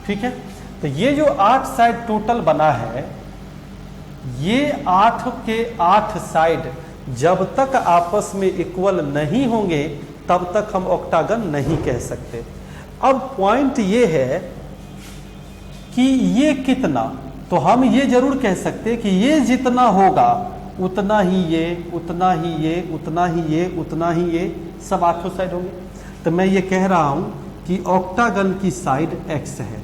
ठीक है, तो ये जो 8 साइड टोटल बना है, ये 8 के 8 साइड जब तक आपस में इक्वल नहीं होंगे तब तक हम ऑक्टागन नहीं कह सकते। अब पॉइंट ये है कि ये कितना, तो हम ये जरूर कह सकते कि ये जितना होगा उतना ही ये, उतना ही ये, उतना ही ये, उतना ही ये, सब 8 साइड होंगे। तो मैं ये कह रहा हूं कि ऑक्टागन की साइड x है,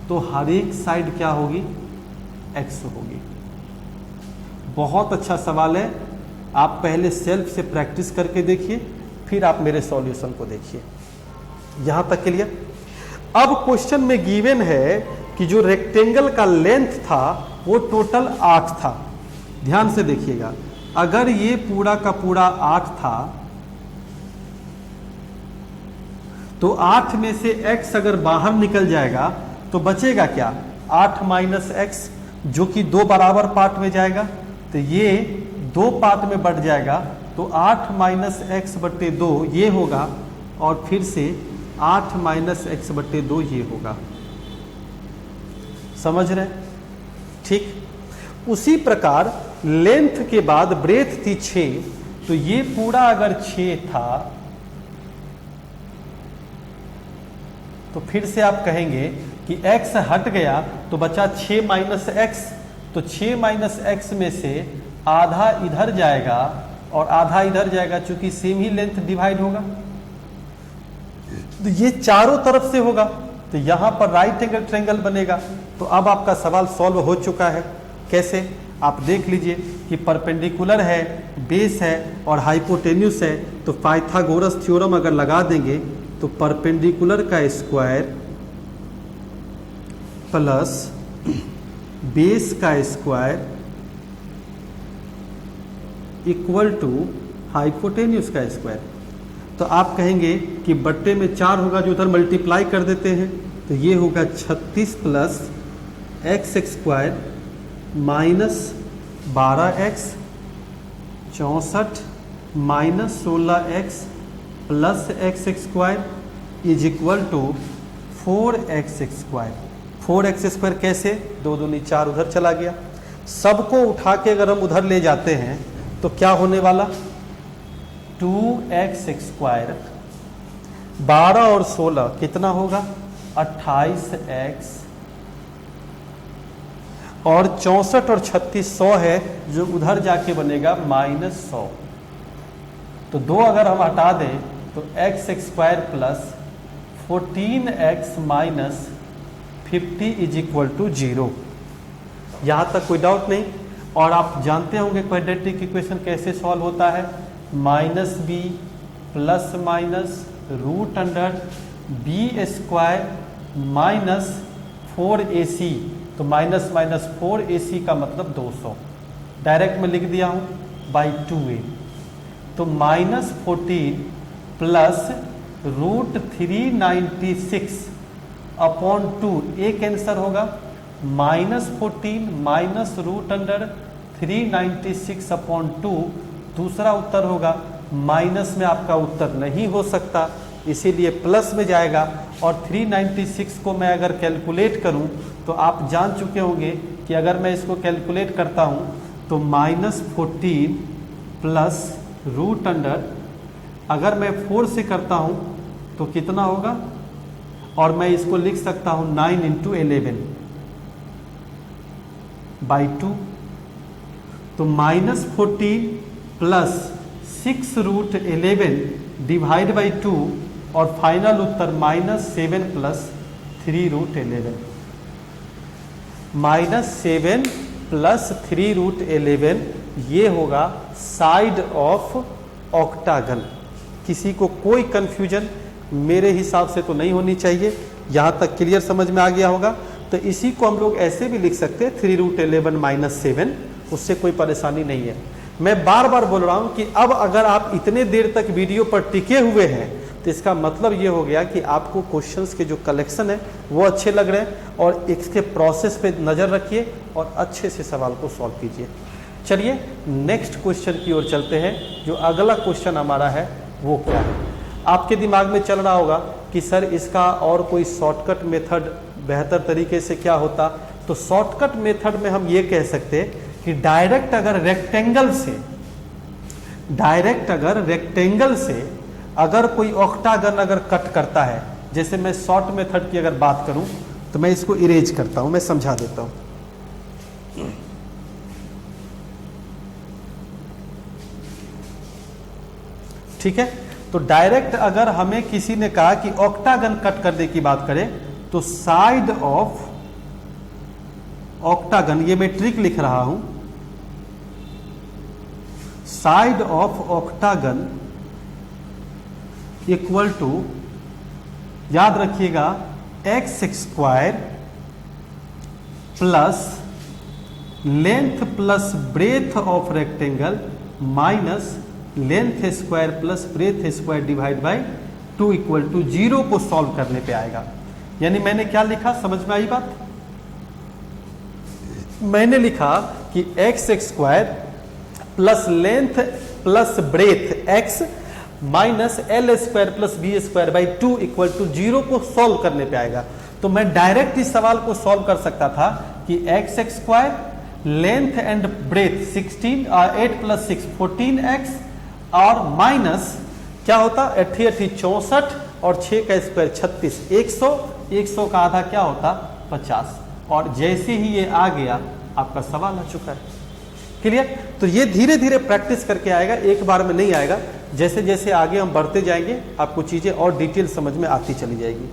तो हर एक साइड क्या होगी, x होगी। बहुत अच्छा सवाल है, आप पहले सेल्फ से प्रैक्टिस करके देखिए, फिर आप मेरे सॉल्यूशन को देखिए। यहां तक क्लियर? अब क्वेश्चन में गिवन है कि जो रेक्टेंगल का लेंथ था वो टोटल 8 था। ध्यान से देखिएगा, अगर ये पूरा का पूरा 8 था तो 8 में से x अगर बाहर निकल जाएगा तो बचेगा क्या, 8 माइनस एक्स, जो कि 2 बराबर पार्ट में जाएगा, तो ये 2 पार्ट में बट जाएगा, तो 8 माइनस एक्स बट्टे 2 ये होगा, और फिर से 8 माइनस एक्स बट्टे 2 ये होगा। समझ रहे? ठीक। उसी प्रकार लेंथ के बाद ब्रेथ थी 6, तो ये पूरा अगर 6 था तो फिर से आप कहेंगे कि x हट गया तो बचा 6 माइनस एक्स, तो 6 माइनस एक्स में से आधा इधर जाएगा और आधा इधर जाएगा, चूंकि सेम ही लेंथ डिवाइड होगा, तो ये चारों तरफ से होगा, तो यहां पर राइट एंगल ट्रायंगल बनेगा। तो अब आपका सवाल सॉल्व हो चुका है। कैसे? आप देख लीजिए कि परपेंडिकुलर है, बेस है और हाइपोटेन्यूस है, तो पाइथागोरस थ्योरम अगर लगा देंगे तो परपेंडिकुलर का स्क्वायर प्लस बेस का स्क्वायर इक्वल टू हाइपोटेन्यूस का स्क्वायर। तो आप कहेंगे कि बट्टे में 4 होगा, जो उधर मल्टीप्लाई कर देते हैं, तो ये होगा 36 plus x square minus 12x 64 minus 16x plus x square is equal to 4x square. 4x square कैसे, 2 दूनी 4 उधर चला गया, सबको उठा के अगर हम उधर ले जाते हैं तो क्या होने वाला, 2x स्क्वायर, 12 और 16 कितना होगा, 28x, और 64 और 36 100 है, जो उधर जाके बनेगा माइनस 100। तो 2 अगर हम हटा दें तो x square plus 14x minus 50 is equal to 0। यहाँ तक कोई डाउट नहीं। और आप जानते होंगे क्वाड्रेटिक इक्वेशन कैसे सॉल्व होता है, minus b plus minus root under b square minus 4ac, तो माइनस माइनस 4ac का मतलब 200, डायरेक्ट में लिख दिया हूँ बाई 2a, तो माइनस 14 प्लस रूट 396 अपॉन 2, एक आंसर होगा minus 14 minus root under 396 upon 2, दूसरा उत्तर होगा माइनस में आपका उत्तर नहीं हो सकता, इसीलिए प्लस में जाएगा। और 396 को मैं अगर कैलकुलेट करूं तो आप जान चुके होंगे कि अगर मैं इसको कैलकुलेट करता हूं तो माइनस 14 प्लस रूट अंडर, अगर मैं 4 से करता हूं तो कितना होगा, और मैं इसको लिख सकता हूं 9 इंटू 11 बाई 2, तो minus 14 plus 6 root 11 divide by 2, और फाइनल उत्तर minus 7 plus 3 root 11, minus 7 plus 3 root 11, ये होगा साइड ऑफ ऑक्टागन। किसी को कोई कंफ्यूजन मेरे हिसाब से तो नहीं होनी चाहिए, यहाँ तक क्लियर समझ में आ गया होगा। तो इसी को हम लोग ऐसे भी लिख सकते हैं 3 रूट 11 माइनस 7, उससे कोई परेशानी नहीं है। मैं बार बार बोल रहा हूँ कि अब अगर आप इतने देर तक वीडियो पर टिके हुए हैं तो इसका मतलब ये हो गया कि आपको क्वेश्चंस के जो कलेक्शन है वो अच्छे लग रहे हैं और इसके प्रोसेस पे नज़र रखिए और अच्छे से सवाल को सॉल्व कीजिए। चलिए नेक्स्ट क्वेश्चन की ओर चलते हैं। जो अगला क्वेश्चन हमारा है वो क्या है। आपके दिमाग में चल रहा होगा कि सर इसका और कोई शॉर्टकट मेथड बेहतर तरीके से क्या होता। तो शॉर्टकट मेथड में हम ये कह सकते हैं कि डायरेक्ट अगर रेक्टेंगल से अगर कोई ऑक्टागन अगर कट करता है, जैसे मैं शॉर्ट मेथड की अगर बात करूं तो मैं इसको इरेज करता हूं, मैं समझा देता हूं। ठीक है, तो डायरेक्ट अगर हमें किसी ने कहा कि ऑक्टागन कट करने की बात करें तो साइड ऑफ ऑक्टागन, ये मैं ट्रिक लिख रहा हूं, side of octagon equal to, याद रखिएगा, x square plus length plus breadth of rectangle minus length square plus breadth square divide by 2 equal to 0 को सॉल्व करने पे आएगा। यानी मैंने क्या लिखा, समझ में आई बात? मैंने लिखा कि x square plus length plus breadth x minus l square plus b square by 2 equal to 0 को सॉल्व करने पे आएगा। तो मैं डायरेक्ट इस सवाल को सॉल्व कर सकता था कि x square length and breadth 16 8 plus 6 14x और माइनस क्या होता, 88 64 और 6 का स्क्वायर 36 100 का आधा क्या होता 50। और जैसे ही ये आ गया आपका सवाल आ चुका है। क्लियर? तो ये धीरे धीरे प्रैक्टिस करके आएगा, एक बार में नहीं आएगा। जैसे जैसे आगे हम बढ़ते जाएंगे आपको चीजें और डिटेल समझ में आती चली जाएगी।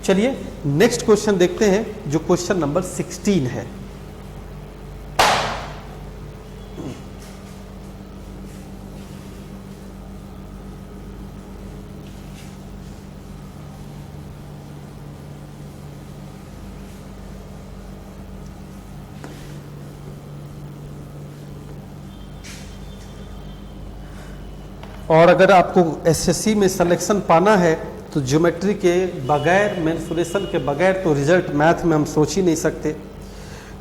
चलिए नेक्स्ट क्वेश्चन देखते हैं जो क्वेश्चन नंबर 16 है। और अगर आपको एसएससी में सिलेक्शन पाना है तो ज्योमेट्री के बगैर, मेंसुरेशन के बगैर तो रिजल्ट मैथ में हम सोच ही नहीं सकते।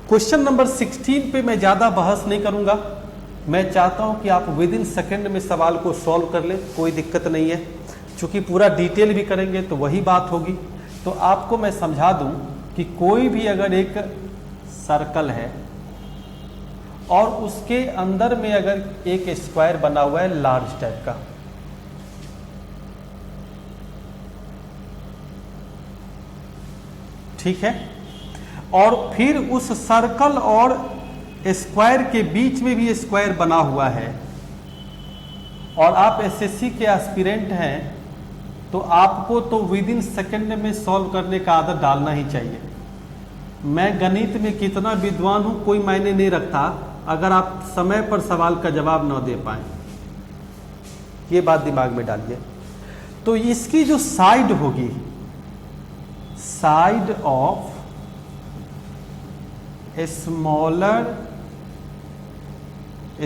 क्वेश्चन नंबर 16 पे मैं ज़्यादा बहस नहीं करूँगा। मैं चाहता हूँ कि आप विद इन सेकेंड में सवाल को सॉल्व कर लें, कोई दिक्कत नहीं है। चूँकि पूरा डिटेल भी करेंगे तो वही बात होगी। तो आपको मैं समझा दूँ कि कोई भी अगर एक सर्कल है और उसके अंदर में अगर एक स्क्वायर बना हुआ है लार्ज टाइप का, ठीक है, और फिर उस सर्कल और स्क्वायर के बीच में भी स्क्वायर बना हुआ है और आप एसएससी के एस्पिरेंट हैं तो आपको तो विद इन सेकेंड में सॉल्व करने का आदत डालना ही चाहिए। मैं गणित में कितना विद्वान हूं कोई मायने नहीं रखता अगर आप समय पर सवाल का जवाब न दे पाए, ये बात दिमाग में डालिए। तो इसकी जो साइड होगी, side of a smaller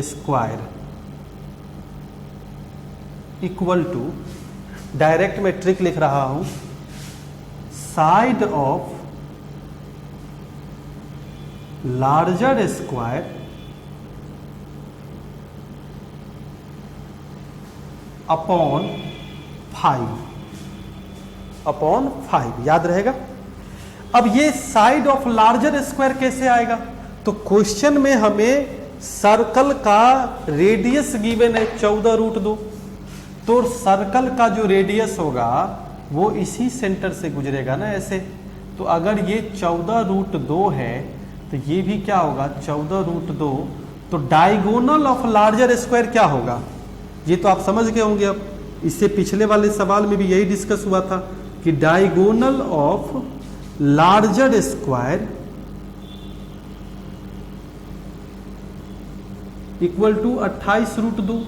square equal to, direct में ट्रिक लिख रहा हूं, side of larger square upon 5 याद रहेगा। अब ये साइड ऑफ लार्जर स्क्वायर कैसे आएगा? तो क्वेश्चन में हमें सर्कल का रेडियस गिवन है 14√2, तो सर्कल का जो रेडियस होगा वो इसी सेंटर से गुजरेगा ना ऐसे। तो अगर ये 14√2 है तो ये भी क्या होगा 14√2। तो डायगोनल ऑफ लार्जर स्क्वायर क्या होगा, ये तो आप समझ गए होंगे। अब इससे पिछले वाले सवाल में भी यही डिस्कस हुआ था कि diagonal of larger square equal to 28√2।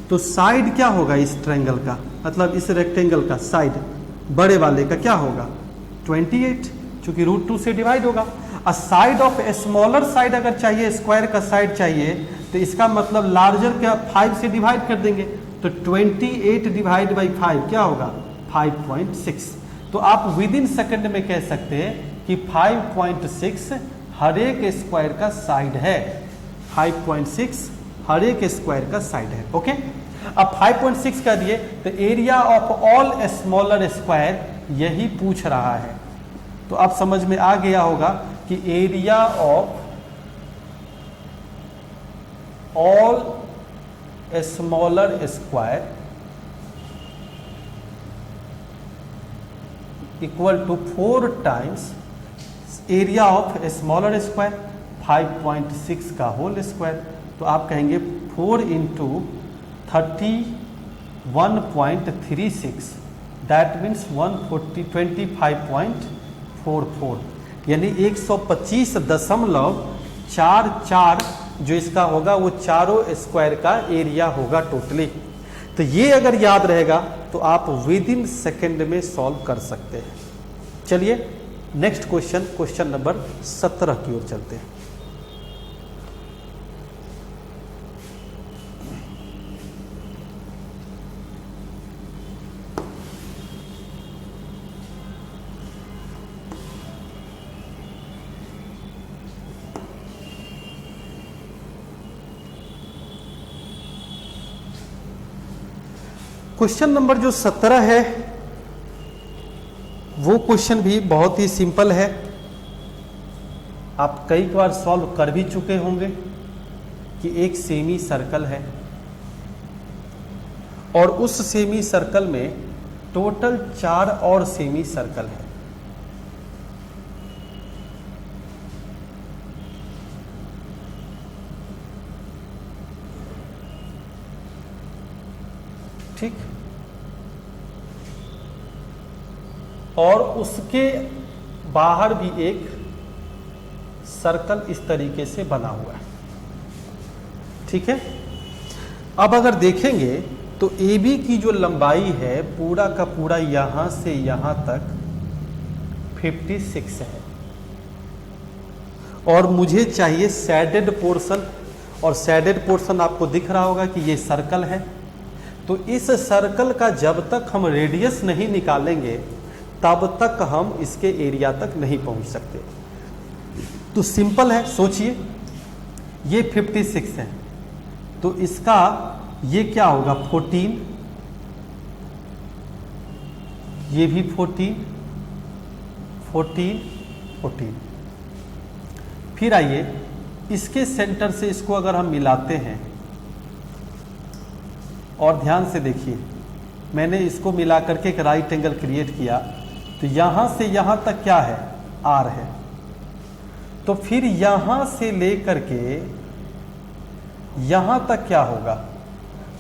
तो साइड क्या होगा इस ट्रायंगल का, मतलब इस रेक्टेंगल का साइड बड़े वाले का क्या होगा 28, चूंकि √2 से डिवाइड होगा। और साइड ऑफ स्मॉलर साइड अगर चाहिए, स्क्वायर का साइड चाहिए, तो इसका मतलब लार्जर का 5 से डिवाइड कर देंगे तो 28 डिवाइड बाई 5 क्या होगा 5.6। तो आप विद इन सेकेंड में कह सकते हैं कि 5.6 हर एक स्क्वायर का साइड है, 5.6 हर एक स्क्वायर का साइड है। ओके, अब 5.6 कर दिए तो area of all smaller square यही पूछ रहा है। तो अब समझ में आ गया होगा कि area of all smaller square equal to 4 times area of smaller square 5.6 का होल स्क्वायर। तो आप कहेंगे 4 इंटू 31.36 दैट मीन्स 25.44 यानी 125.44 जो इसका होगा वो चारों स्क्वायर का एरिया होगा टोटली। तो ये अगर याद रहेगा तो आप विद इन सेकेंड में सॉल्व कर सकते हैं। चलिए नेक्स्ट क्वेश्चन, क्वेश्चन नंबर 17 की ओर चलते हैं। क्वेश्चन नंबर जो 17 है वो क्वेश्चन भी बहुत ही सिंपल है, आप कई बार सॉल्व कर भी चुके होंगे कि एक सेमी सर्कल है और उस सेमी सर्कल में टोटल 4 और सेमी सर्कल है। ठीक, और उसके बाहर भी एक सर्कल इस तरीके से बना हुआ है। ठीक है, अब अगर देखेंगे तो AB की जो लंबाई है पूरा का पूरा यहां से यहां तक 56 है और मुझे चाहिए सैडेड पोर्शन, और सैडेड पोर्शन आपको दिख रहा होगा कि ये सर्कल है। तो इस सर्कल का जब तक हम रेडियस नहीं निकालेंगे तब तक हम इसके एरिया तक नहीं पहुंच सकते। तो सिंपल है, सोचिए ये 56 है तो इसका ये क्या होगा 14, ये भी 14, 14, 14। फिर आइए इसके सेंटर से इसको अगर हम मिलाते हैं और ध्यान से देखिए मैंने इसको मिला करके एक राइट एंगल क्रिएट किया तो यहां से यहां तक क्या है R है। तो फिर यहां से लेकर के यहां तक क्या होगा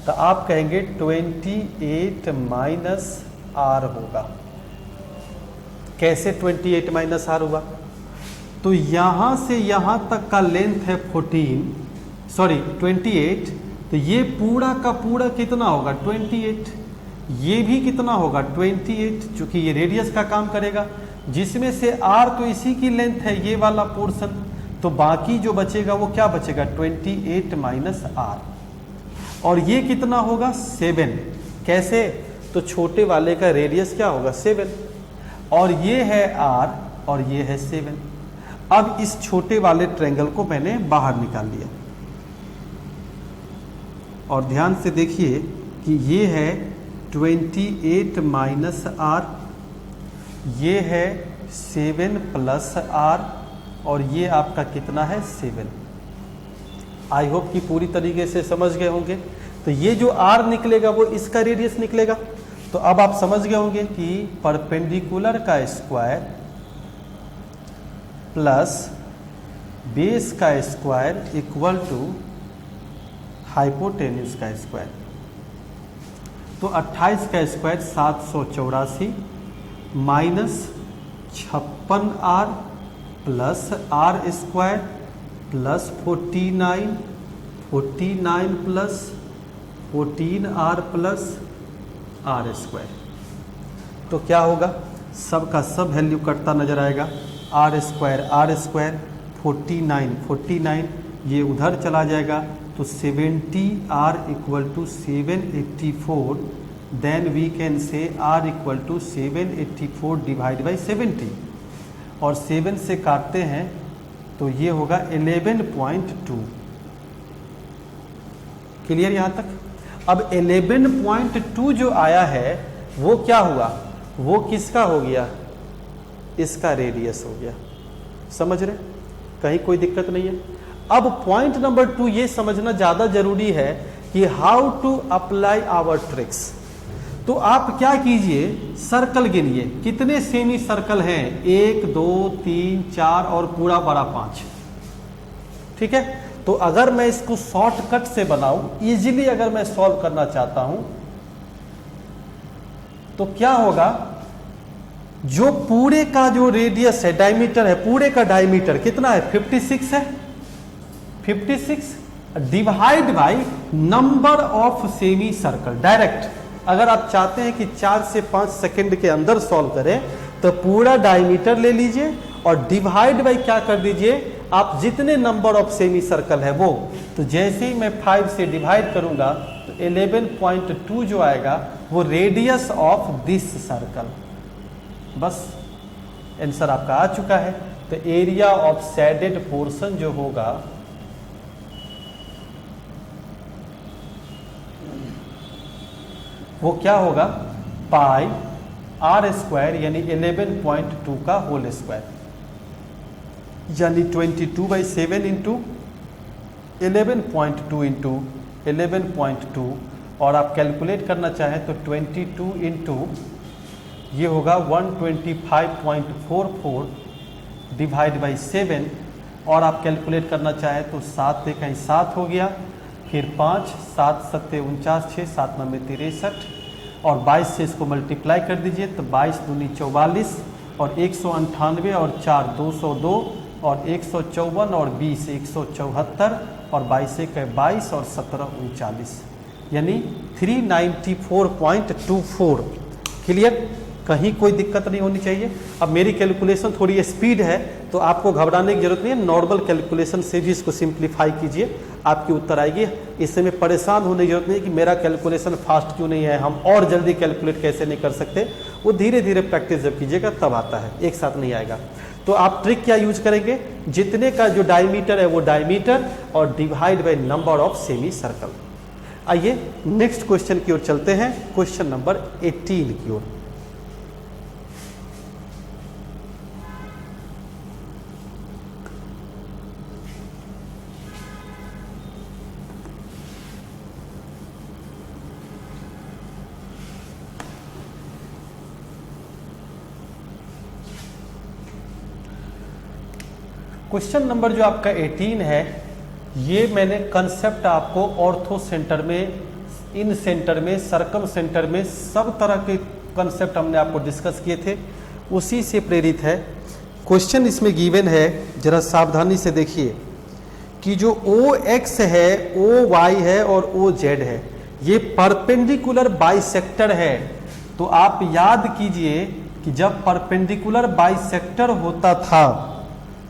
तो आप कहेंगे 28 माइनस R होगा। कैसे 28 माइनस R होगा? तो यहां से यहां तक का लेंथ है 28, तो ये पूरा का पूरा कितना होगा 28, ये भी कितना होगा 28, चूंकि ये रेडियस का काम करेगा जिसमें से R तो इसी की लेंथ है ये वाला पोर्शन, तो बाकी जो बचेगा वो क्या बचेगा 28 माइनस R, और ये कितना होगा 7। कैसे? तो छोटे वाले का रेडियस क्या होगा 7 और ये है R और ये है 7। अब इस छोटे वाले ट्रायंगल को मैंने बाहर निकाल लिया और ध्यान से देखिए कि ये है 28 माइनस R, ये है 7 प्लस R और ये आपका कितना है 7। आई होप कि पूरी तरीके से समझ गए होंगे। तो ये जो R निकलेगा वो इसका रेडियस निकलेगा। तो अब आप समझ गए होंगे कि परपेंडिकुलर का स्क्वायर प्लस बेस का स्क्वायर इक्वल टू हाइपोटेन्यूज का स्क्वायर। तो 28 का square 784 minus 56R plus R square plus 49 plus 14R plus R square. तो क्या होगा, सब का सब वैल्यू कटता नजर आएगा। R स्क्वायर 49 ये उधर चला जाएगा तो 70R equal to 784, then we can say R equal to 784 divide by 70, और 7 से काटते हैं तो ये होगा 11.2। क्लियर यहाँ तक? अब 11.2 जो आया है वो क्या हुआ, वो किसका हो गया, इसका रेडियस हो गया। समझ रहे, कहीं कोई दिक्कत नहीं है। अब पॉइंट नंबर 2 ये समझना ज़्यादा जरूरी है कि how to apply our tricks. तो आप क्या कीजिए, सर्कल गिनिए, कितने सेमी सर्कल हैं, 1 2 3 4 और पूरा बड़ा 5। ठीक है, तो अगर मैं इसको शॉर्टकट से बनाऊं, इजीली अगर मैं सॉल्व करना चाहता हूं, तो क्या होगा, जो पूरे का जो रेडियस है, डायमीटर है, पूरे का डायमीटर कितना है, 56 है, 56 divide by number of semi circle. Direct अगर आप चाहते हैं कि 4 से 5 सेकंड के अंदर सॉल्व करें, तो पूरा डायमीटर ले लीजिए और डिवाइड बाई क्या कर दीजिए, आप जितने नंबर ऑफ सेमी सर्कल है वो। तो जैसे ही मैं 5 से डिवाइड करूंगा तो 11.2 जो आएगा वो रेडियस ऑफ दिस सर्कल। बस आंसर आपका आ चुका है। तो एरिया ऑफ शेडेड पोर्शन जो होगा वो क्या होगा, पाई आर स्क्वायर यानी 11.2 का होल स्क्वायर, यानी 22/7 इंटू 11.2 इंटू 11.2, और आप कैलकुलेट करना चाहें तो 22 इंटू ये होगा 125.44 डिवाइड बाई 7, और आप कैलकुलेट करना चाहें तो 7 कहीं 7 हो गया, फिर 5 7 7 49 6 7 9 63, और 22 से इसको मल्टीप्लाई कर दीजिए तो 22 दूनी 44, और 198 और 4 202, और 154 और 20 174, और 22 1 22 और 17 39, यानी 394.24। क्लियर, कहीं कोई दिक्कत नहीं होनी चाहिए। अब मेरी कैलकुलेशन थोड़ी स्पीड है तो आपको घबराने की जरूरत नहीं है, नॉर्मल कैलकुलेशन से भी इसको सिंप्लीफाई कीजिए, आपकी उत्तर आएगी। इससे में परेशान होने की जरूरत नहीं कि मेरा कैलकुलेशन फास्ट क्यों नहीं है, हम और जल्दी कैलकुलेट कैसे नहीं कर सकते। वो धीरे धीरे प्रैक्टिस जब कीजिएगा तब आता है, एक साथ नहीं आएगा। तो आप ट्रिक क्या यूज करेंगे, जितने का जो डायमीटर है वो डायमीटर, और divide by number of semi circle. आइए नेक्स्ट क्वेश्चन की ओर चलते हैं, क्वेश्चन नंबर 18 की ओर। क्वेश्चन नंबर जो आपका 18 है, ये मैंने कंसेप्ट आपको ऑर्थो सेंटर में, इन सेंटर में, सर्कम सेंटर में, सब तरह के कंसेप्ट हमने आपको डिस्कस किए थे, उसी से प्रेरित है। क्वेश्चन इसमें गिवन है, जरा सावधानी से देखिए कि जो OX है, OY है और OZ है, ये परपेंडिकुलर बाइसेक्टर है। तो आप याद कीजिए कि जब परपेंडिकुलर बाइसेक्टर होता था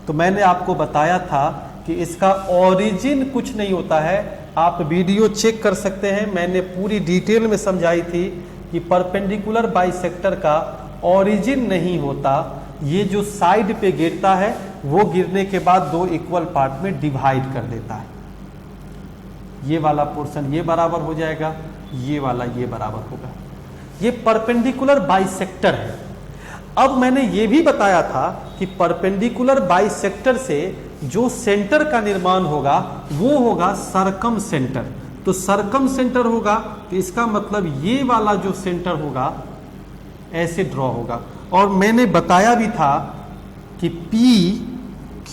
तो मैंने आपको बताया था कि इसका ओरिजिन कुछ नहीं होता है। आप वीडियो चेक कर सकते हैं, मैंने पूरी डिटेल में समझाई थी कि परपेंडिकुलर बाइसेक्टर का ओरिजिन नहीं होता, ये जो साइड पे गिरता है वो गिरने के बाद 2 इक्वल पार्ट में डिवाइड कर देता है। ये वाला पोर्शन ये बराबर हो जाएगा, ये वाला ये बराबर होगा, ये परपेंडिकुलर बाइसेक्टर है। अब मैंने ये भी बताया था कि परपेंडिकुलर बाइसेक्टर से जो सेंटर का निर्माण होगा वो होगा सरकम सेंटर। तो सरकम सेंटर होगा तो इसका मतलब ये वाला जो सेंटर होगा ऐसे ड्रॉ होगा। और मैंने बताया भी था कि P, Q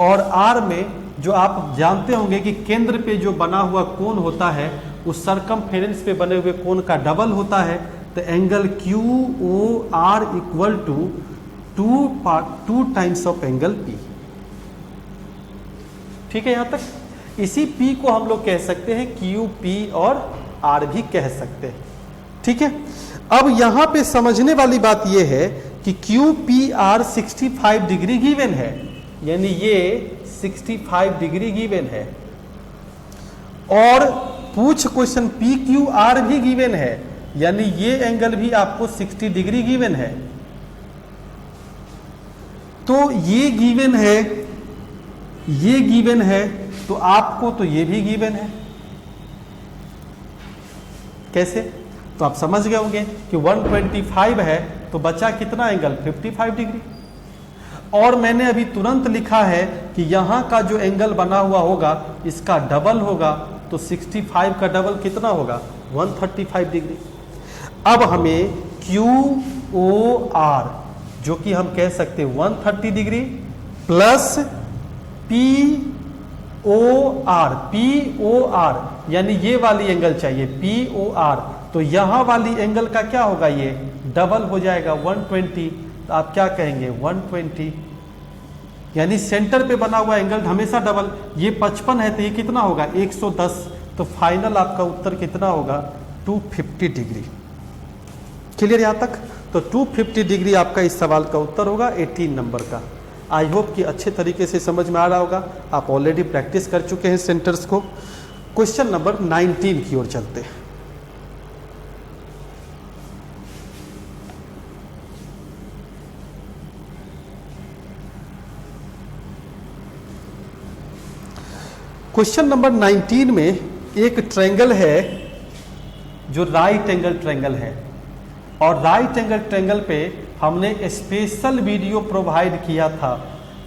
और R में जो आप जानते होंगे कि केंद्र पे जो बना हुआ कोण होता है उस सरकमफेरेंस पे बने हुए कोण का डबल होता है। तो angle QOR equal to 2 times of angle P। ठीक है, यहां तक। इसी P को हम लोग कह सकते हैं QP और R भी कह सकते हैं। ठीक है, अब यहां पे समझने वाली बात यह है कि QPR 65 डिग्री गिवन है, यानी ये 65 डिग्री गिवन है। और पूछ क्वेश्चन पी क्यू आर भी गिवन है, यानी ये एंगल भी आपको 60 डिग्री गिवन है। तो ये गिवन है, ये गिवन है, तो आपको तो ये भी गिवन है। कैसे? तो आप समझ गए होंगे कि 125 है तो बचा कितना एंगल, 55 डिग्री। और मैंने अभी तुरंत लिखा है कि यहां का जो एंगल बना हुआ होगा इसका डबल होगा, तो 65 का डबल कितना होगा, 135 डिग्री। अब हमें क्यू ओ आर जो कि हम कह सकते हैं 130 degree plus P O R यानी ये वाली एंगल चाहिए पी ओ आर, तो यहां वाली एंगल का क्या होगा, ये डबल हो जाएगा 120। तो आप क्या कहेंगे 120, यानी सेंटर पे बना हुआ एंगल हमेशा डबल। ये 55 है तो ये कितना होगा 110, तो फाइनल आपका उत्तर कितना होगा 250 डिग्री। क्लियर यहां तक? तो 250 डिग्री आपका इस सवाल का उत्तर होगा 18 नंबर का। आई होप कि अच्छे तरीके से समझ में आ रहा होगा, आप ऑलरेडी प्रैक्टिस कर चुके हैं सेंटर्स को। क्वेश्चन नंबर 19 की ओर चलते हैं। क्वेश्चन नंबर 19 में एक ट्रायंगल है जो राइट एंगल ट्रायंगल है, और राइट एंगल ट्रायंगल पे हमने स्पेशल वीडियो प्रोवाइड किया था।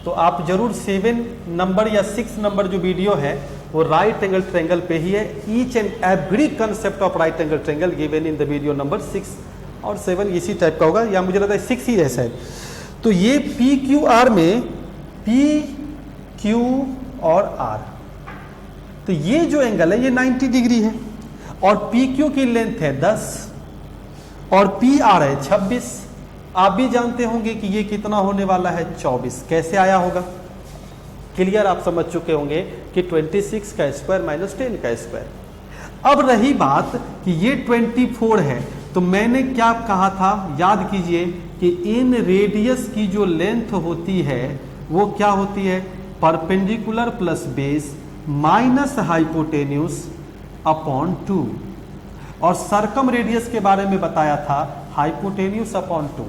तो आप जरूर 7 नंबर या 6 नंबर जो वीडियो है वो राइट एंगल ट्रायंगल पे ही है। Each and every concept of right angle triangle given in the video number 6 और 7 इसी टाइप का होगा, या मुझे लगता है 6 ही है शायद। तो ये पी क्यू आर में पी क्यू और आर, तो ये जो एंगल है ये 90 डिग्री है, और पी क्यू की लेंथ है 10 और पी आर है 26। आप भी जानते होंगे कि ये कितना होने वाला है 24। कैसे आया होगा, क्लियर आप समझ चुके होंगे कि 26 का स्क्वायर माइनस 10 का स्क्वायर। अब रही बात कि ये 24 है, तो मैंने क्या कहा था, याद कीजिए कि इन रेडियस की जो लेंथ होती है वो क्या होती है, perpendicular plus base minus hypotenuse upon 2, और सरकम रेडियस के बारे में बताया था हाइपोटेन्यूस अपॉन 2।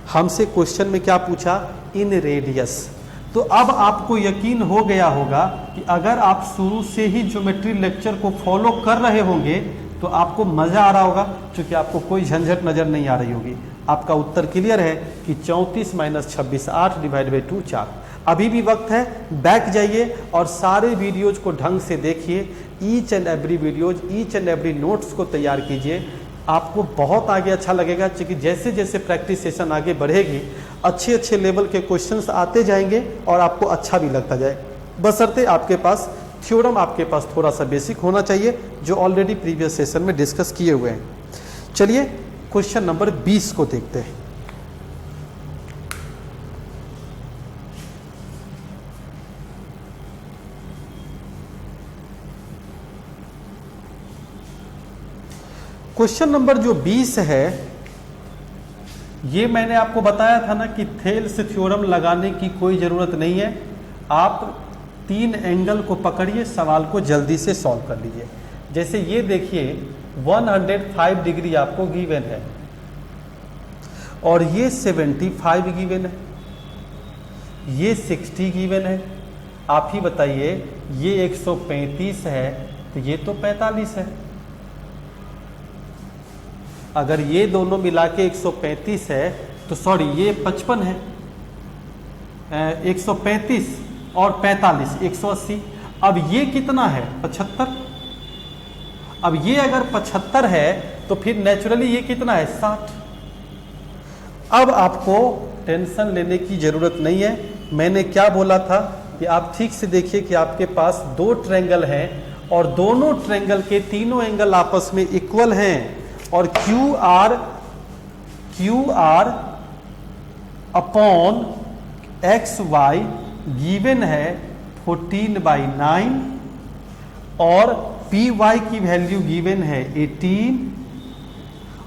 हमसे क्वेश्चन में क्या पूछा, इन रेडियस। तो अब आपको यकीन हो गया होगा कि अगर आप शुरू से ही ज्योमेट्री लेक्चर को फॉलो कर रहे होंगे तो आपको मजा आ रहा होगा, क्योंकि आपको कोई झंझट नजर नहीं आ रही होगी। आपका उत्तर क्लियर है कि 34 माइनस 26 8 डिवाइड बाई 2 4। अभी भी वक्त है, बैक जाइए और सारे वीडियोज को ढंग से देखिए, each and every videos, each and every notes को तैयार कीजिए। आपको बहुत आगे अच्छा लगेगा, क्योंकि जैसे जैसे प्रैक्टिस सेशन आगे बढ़ेगी अच्छे अच्छे लेवल के क्वेश्चंस आते जाएंगे और आपको अच्छा भी लगता जाए, बशर्ते आपके पास थ्योरम आपके पास थोड़ा सा बेसिक होना चाहिए, जो ऑलरेडी प्रीवियस सेशन में डिस्कस किए हुए हैं। चलिए क्वेश्चन नंबर 20 को देखते हैं। क्वेश्चन नंबर जो 20 है, ये मैंने आपको बताया था ना कि थेल्स थ्योरम लगाने की कोई ज़रूरत नहीं है। आप 3 एंगल को पकड़िए, सवाल को जल्दी से सॉल्व कर लीजिए। जैसे ये देखिए 105 डिग्री आपको गिवन है और ये 75 गिवन है, ये 60 गिवन है। आप ही बताइए, ये 135 है तो ये तो 45 है। अगर ये दोनों मिला के 135 है तो सॉरी ये 55 है, 135 और 45 180। अब ये कितना है 75। अब ये अगर 75 है तो फिर नेचुरली ये कितना है 60। अब आपको टेंशन लेने की जरूरत नहीं है। मैंने क्या बोला था कि आप ठीक से देखिए कि आपके पास 2 ट्रायंगल हैं और दोनों ट्रायंगल के तीनों एंगल आपस में इक्वल हैं, और Q R upon X Y given है 14/9 और पी वाई की वैल्यू गिवन है 18,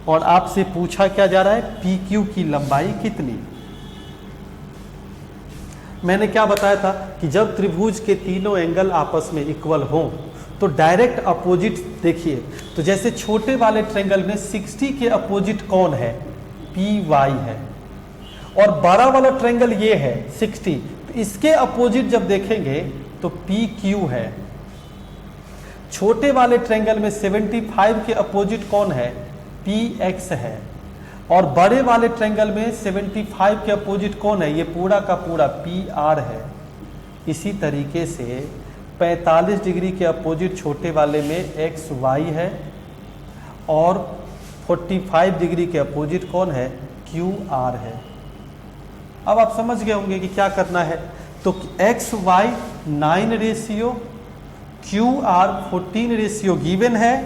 और आपसे पूछा क्या जा रहा है पी क्यू की लंबाई कितनी। मैंने क्या बताया था कि जब त्रिभुज के तीनों एंगल आपस में इक्वल हों तो डायरेक्ट अपोजिट देखिए, तो जैसे छोटे वाले ट्रायंगल में 60 के अपोजिट कौन है, पी वाई है, और बड़ा वाला ट्रायंगल ये है 60, तो इसके अपोजिट जब देखेंगे तो पी क्यू है। छोटे वाले ट्रायंगल में 75 के अपोजिट कौन है, पी एक्स है, और बड़े वाले ट्रायंगल में 75 के अपोजिट कौन है, ये पूरा का पूरा पी आर है। इसी तरीके से 45 डिग्री के अपोजिट छोटे वाले में एक्स वाई है, और 45 डिग्री के अपोजिट कौन है, क्यू आर है। अब आप समझ गए होंगे कि क्या करना है, तो X Y 9 ratio, Q R 14 ratio given है,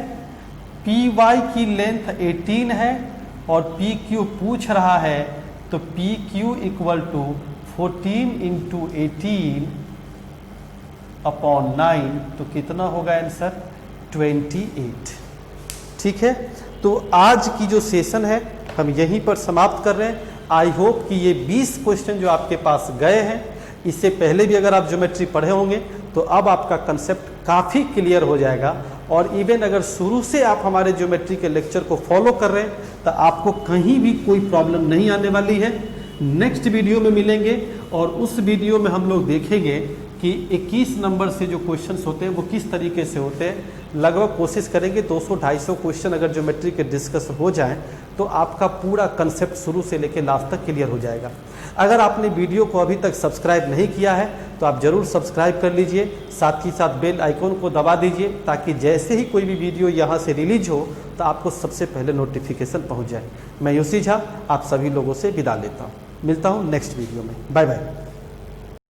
पी वाई की लेंथ 18 है, और पी क्यू पूछ रहा है, तो P Q equal to 14 into 18 upon 9, तो कितना होगा आंसर, 28। ठीक है, तो आज की जो सेशन है हम यहीं पर समाप्त कर रहे हैं। आई होप कि ये 20 क्वेश्चन जो आपके पास गए हैं, इससे पहले भी अगर आप ज्योमेट्री पढ़े होंगे तो अब आपका कंसेप्ट काफ़ी क्लियर हो जाएगा। और इवन अगर शुरू से आप हमारे ज्योमेट्री के लेक्चर को फॉलो कर रहे हैं तो आपको कहीं भी कोई प्रॉब्लम नहीं आने वाली है। नेक्स्ट वीडियो में मिलेंगे और उस वीडियो में हम लोग देखेंगे कि 21 नंबर से जो क्वेश्चंस होते हैं वो किस तरीके से होते हैं। लगभग कोशिश करेंगे 200-250 क्वेश्चन अगर ज्योमेट्री के डिस्कस हो जाएं तो आपका पूरा कंसेप्ट शुरू से लेकर लास्ट तक क्लियर हो जाएगा। अगर आपने वीडियो को अभी तक सब्सक्राइब नहीं किया है तो आप ज़रूर सब्सक्राइब कर लीजिए, साथ ही साथ बेल आइकॉन को दबा दीजिए ताकि जैसे ही कोई भी वीडियो यहाँ से रिलीज हो तो आपको सबसे पहले नोटिफिकेशन पहुँच जाए। मैं यूसी झा आप सभी लोगों से विदा लेता हूँ, मिलता हूँ नेक्स्ट वीडियो में। Bye bye.